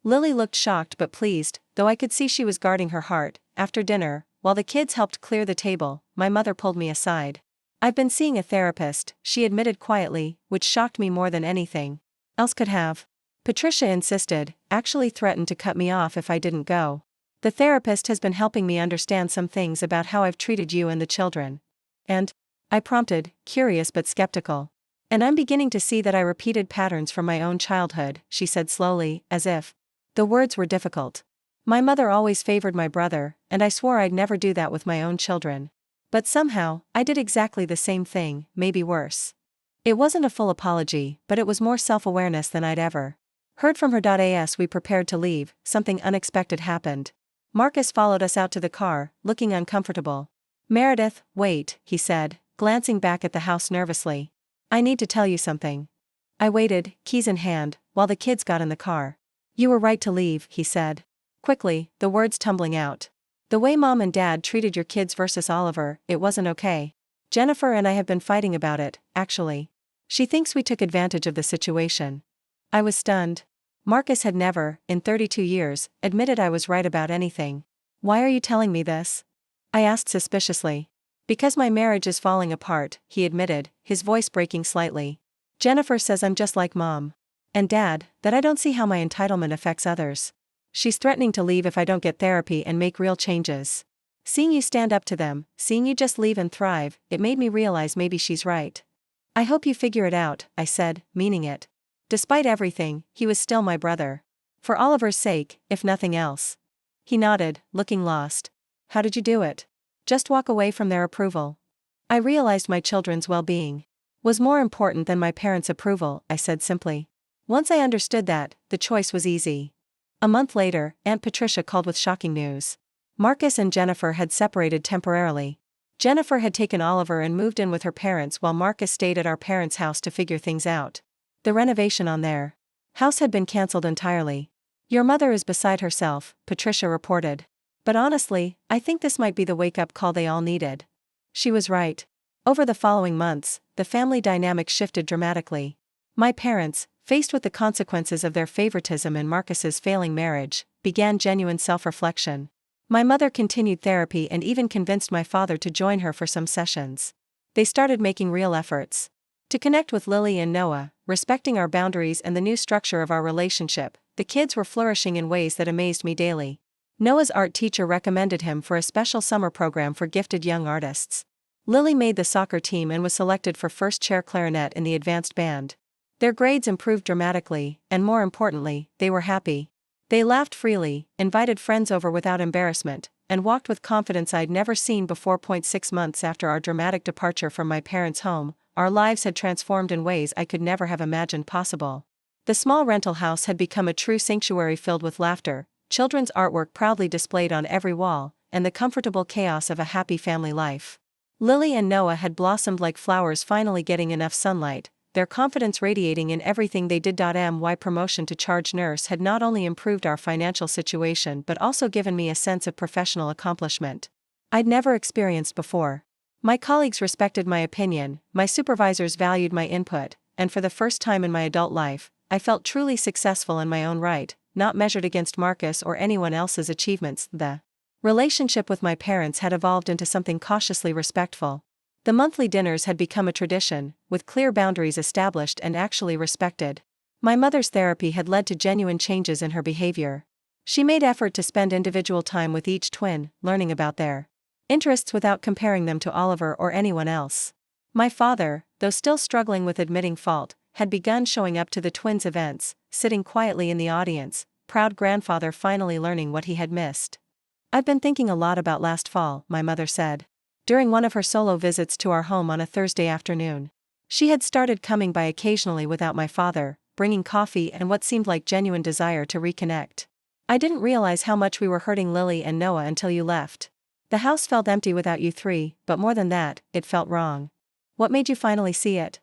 Lily looked shocked but pleased, though I could see she was guarding her heart. After dinner, while the kids helped clear the table, my mother pulled me aside. "I've been seeing a therapist," she admitted quietly, which shocked me more than anything else could have. Patricia insisted, actually threatened to cut me off if I didn't go. "The therapist has been helping me understand some things about how I've treated you and the children." "And?" I prompted, curious but skeptical. "And I'm beginning to see that I repeated patterns from my own childhood," she said slowly, as if the words were difficult. "My mother always favored my brother, and I swore I'd never do that with my own children. But somehow, I did exactly the same thing, maybe worse." It wasn't a full apology, but it was more self-awareness than I'd ever heard from her. As we prepared to leave, something unexpected happened. Marcus followed us out to the car, looking uncomfortable. "Meredith, wait," he said, glancing back at the house nervously. "I need to tell you something." I waited, keys in hand, while the kids got in the car. "You were right to leave," he said. Quickly, the words tumbling out. "The way Mom and Dad treated your kids versus Oliver, it wasn't okay. Jennifer and I have been fighting about it, actually. She thinks we took advantage of the situation." I was stunned. Marcus had never, in 32 years, admitted I was right about anything. "Why are you telling me this?" I asked suspiciously. "Because my marriage is falling apart," he admitted, his voice breaking slightly. "Jennifer says I'm just like Mom and Dad, that I don't see how my entitlement affects others. She's threatening to leave if I don't get therapy and make real changes. Seeing you stand up to them, seeing you just leave and thrive, it made me realize maybe she's right." "I hope you figure it out," I said, meaning it. Despite everything, he was still my brother. For Oliver's sake, if nothing else. He nodded, looking lost. "How did you do it?" "Just walk away from their approval." I realized my children's well-being was more important than my parents' approval, I said simply. Once I understood that, the choice was easy. A month later, Aunt Patricia called with shocking news. Marcus and Jennifer had separated temporarily. Jennifer had taken Oliver and moved in with her parents while Marcus stayed at our parents' house to figure things out. The renovation on their house had been cancelled entirely. "Your mother is beside herself," Patricia reported. But honestly, I think this might be the wake-up call they all needed. She was right. Over the following months, the family dynamic shifted dramatically. My parents, faced with the consequences of their favoritism and Marcus's failing marriage, began genuine self-reflection. My mother continued therapy and even convinced my father to join her for some sessions. They started making real efforts to connect with Lily and Noah, respecting our boundaries and the new structure of our relationship. The kids were flourishing in ways that amazed me daily. Noah's art teacher recommended him for a special summer program for gifted young artists. Lily made the soccer team and was selected for first chair clarinet in the advanced band. Their grades improved dramatically, and more importantly, they were happy. They laughed freely, invited friends over without embarrassment, and walked with confidence I'd never seen before. 6 months after our dramatic departure from my parents' home, our lives had transformed in ways I could never have imagined possible. The small rental house had become a true sanctuary filled with laughter, children's artwork proudly displayed on every wall, and the comfortable chaos of a happy family life. Lily and Noah had blossomed like flowers finally getting enough sunlight, their confidence radiating in everything they did. My promotion to charge nurse had not only improved our financial situation but also given me a sense of professional accomplishment I'd never experienced before. My colleagues respected my opinion, my supervisors valued my input, and for the first time in my adult life, I felt truly successful in my own right, not measured against Marcus or anyone else's achievements. The relationship with my parents had evolved into something cautiously respectful. The monthly dinners had become a tradition, with clear boundaries established and actually respected. My mother's therapy had led to genuine changes in her behavior. She made effort to spend individual time with each twin, learning about their interests without comparing them to Oliver or anyone else. My father, though still struggling with admitting fault, had begun showing up to the twins' events, sitting quietly in the audience, proud grandfather finally learning what he had missed. "I've been thinking a lot about last fall," my mother said, during one of her solo visits to our home on a Thursday afternoon. She had started coming by occasionally without my father, bringing coffee and what seemed like genuine desire to reconnect. "I didn't realize how much we were hurting Lily and Noah until you left. The house felt empty without you three, but more than that, it felt wrong." "What made you finally see it?"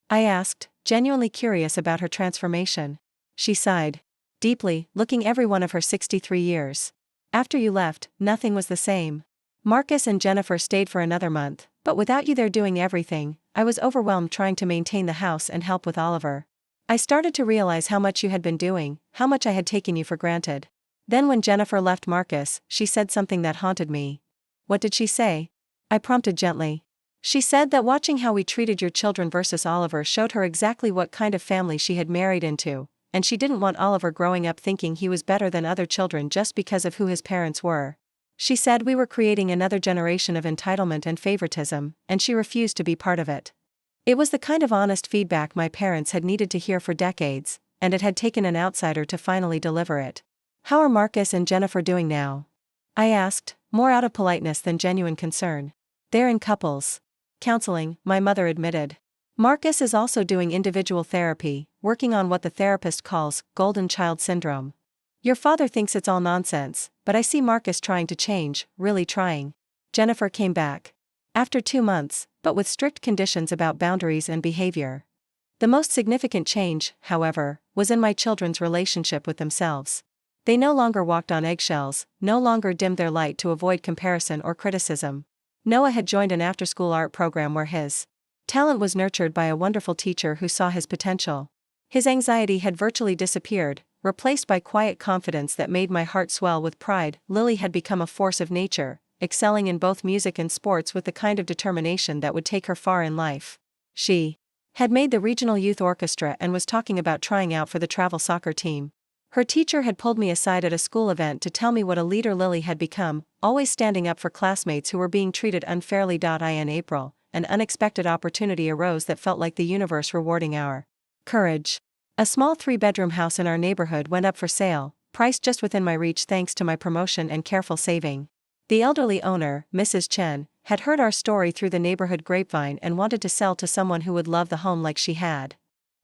I asked, genuinely curious about her transformation. She sighed deeply, looking every one of her 63 years. "After you left, nothing was the same. Marcus and Jennifer stayed for another month, but without you there doing everything, I was overwhelmed trying to maintain the house and help with Oliver. I started to realize how much you had been doing, how much I had taken you for granted." Then when Jennifer left Marcus, she said something that haunted me. "What did she say?" I prompted gently. "She said that watching how we treated your children versus Oliver showed her exactly what kind of family she had married into, and she didn't want Oliver growing up thinking he was better than other children just because of who his parents were. She said we were creating another generation of entitlement and favoritism, and she refused to be part of it." It was the kind of honest feedback my parents had needed to hear for decades, and it had taken an outsider to finally deliver it. "How are Marcus and Jennifer doing now?" I asked, more out of politeness than genuine concern. "They're in couples counseling," my mother admitted. "Marcus is also doing individual therapy, working on what the therapist calls golden child syndrome. Your father thinks it's all nonsense, but I see Marcus trying to change, really trying." Jennifer came back after 2 months, but with strict conditions about boundaries and behavior. The most significant change, however, was in my children's relationship with themselves. They no longer walked on eggshells, no longer dimmed their light to avoid comparison or criticism. Noah had joined an after-school art program where his talent was nurtured by a wonderful teacher who saw his potential. His anxiety had virtually disappeared, replaced by quiet confidence that made my heart swell with pride. Lily had become a force of nature, excelling in both music and sports with the kind of determination that would take her far in life. She had made the regional youth orchestra and was talking about trying out for the travel soccer team. Her teacher had pulled me aside at a school event to tell me what a leader Lily had become, always standing up for classmates who were being treated unfairly. In April, an unexpected opportunity arose that felt like the universe rewarding our courage. A small 3-bedroom house in our neighborhood went up for sale, priced just within my reach thanks to my promotion and careful saving. The elderly owner, Mrs. Chen, had heard our story through the neighborhood grapevine and wanted to sell to someone who would love the home like she had.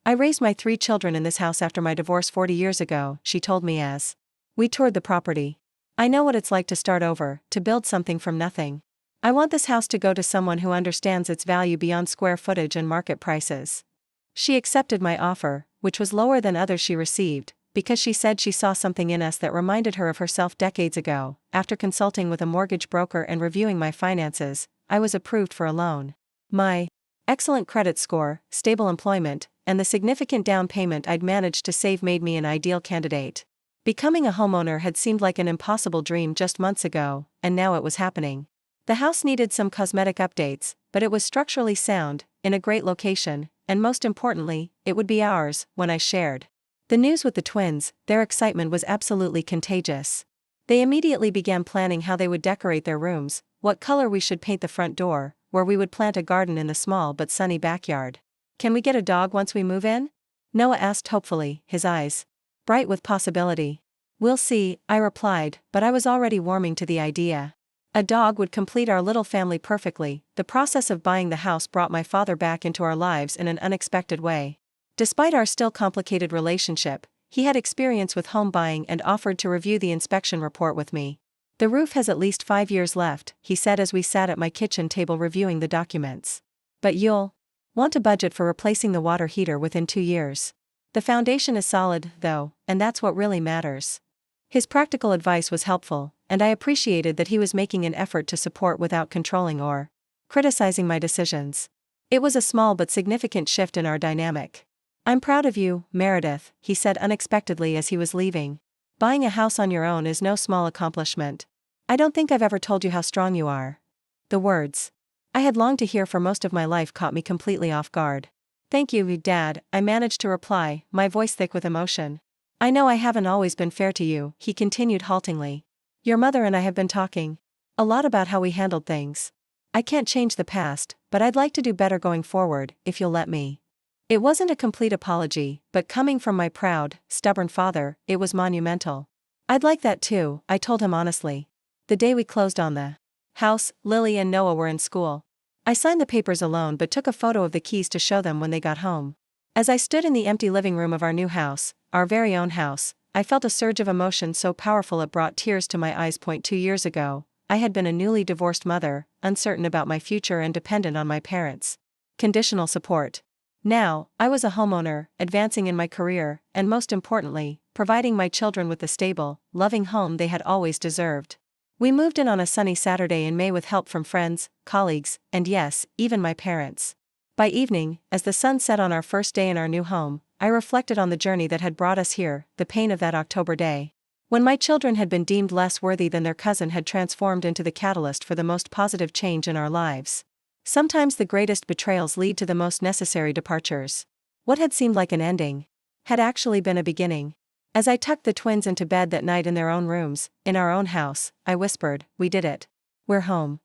"I raised my 3 children in this house after my divorce 40 years ago," she told me as we toured the property. "I know what it's like to start over, to build something from nothing. I want this house to go to someone who understands its value beyond square footage and market prices." She accepted my offer, which was lower than others she received, because she said she saw something in us that reminded her of herself decades ago. After consulting with a mortgage broker and reviewing my finances, I was approved for a loan. My excellent credit score, stable employment, and the significant down payment I'd managed to save made me an ideal candidate. Becoming a homeowner had seemed like an impossible dream just months ago, and now it was happening. The house needed some cosmetic updates, but it was structurally sound, in a great location, and most importantly, it would be ours. When I shared the news with the twins, their excitement was absolutely contagious. They immediately began planning how they would decorate their rooms, what color we should paint the front door, where we would plant a garden in the small but sunny backyard. "Can we get a dog once we move in?" Noah asked hopefully, his eyes bright with possibility. "We'll see," I replied, but I was already warming to the idea. A dog would complete our little family perfectly. The process of buying the house brought my father back into our lives in an unexpected way. Despite our still complicated relationship, he had experience with home buying and offered to review the inspection report with me. "The roof has at least 5 years left," he said as we sat at my kitchen table reviewing the documents. "But you'll want a budget for replacing the water heater within 2 years. The foundation is solid, though, and that's what really matters." His practical advice was helpful, and I appreciated that he was making an effort to support without controlling or criticizing my decisions. It was a small but significant shift in our dynamic. "I'm proud of you, Meredith," he said unexpectedly as he was leaving. "Buying a house on your own is no small accomplishment. I don't think I've ever told you how strong you are." The words I had longed to hear for most of my life caught me completely off guard. Thank you, Dad, I managed to reply, my voice thick with emotion. I know I haven't always been fair to you, he continued haltingly. Your mother and I have been talking a lot about how we handled things. I can't change the past, but I'd like to do better going forward, if you'll let me. It wasn't a complete apology, but coming from my proud, stubborn father, it was monumental. I'd like that too, I told him honestly. The day we closed on the house, Lily and Noah were in school. I signed the papers alone but took a photo of the keys to show them when they got home. As I stood in the empty living room of our new house, our very own house, I felt a surge of emotion so powerful it brought tears to my eyes. 2 years ago, I had been a newly divorced mother, uncertain about my future and dependent on my parents' conditional support. Now, I was a homeowner, advancing in my career, and most importantly, providing my children with the stable, loving home they had always deserved. We moved in on a sunny Saturday in May with help from friends, colleagues, and yes, even my parents. By evening, as the sun set on our first day in our new home, I reflected on the journey that had brought us here, the pain of that October day. When my children had been deemed less worthy than their cousin had transformed into the catalyst for the most positive change in our lives. Sometimes the greatest betrayals lead to the most necessary departures. What had seemed like an ending had actually been a beginning. As I tucked the twins into bed that night in their own rooms, in our own house, I whispered, "We did it. We're home."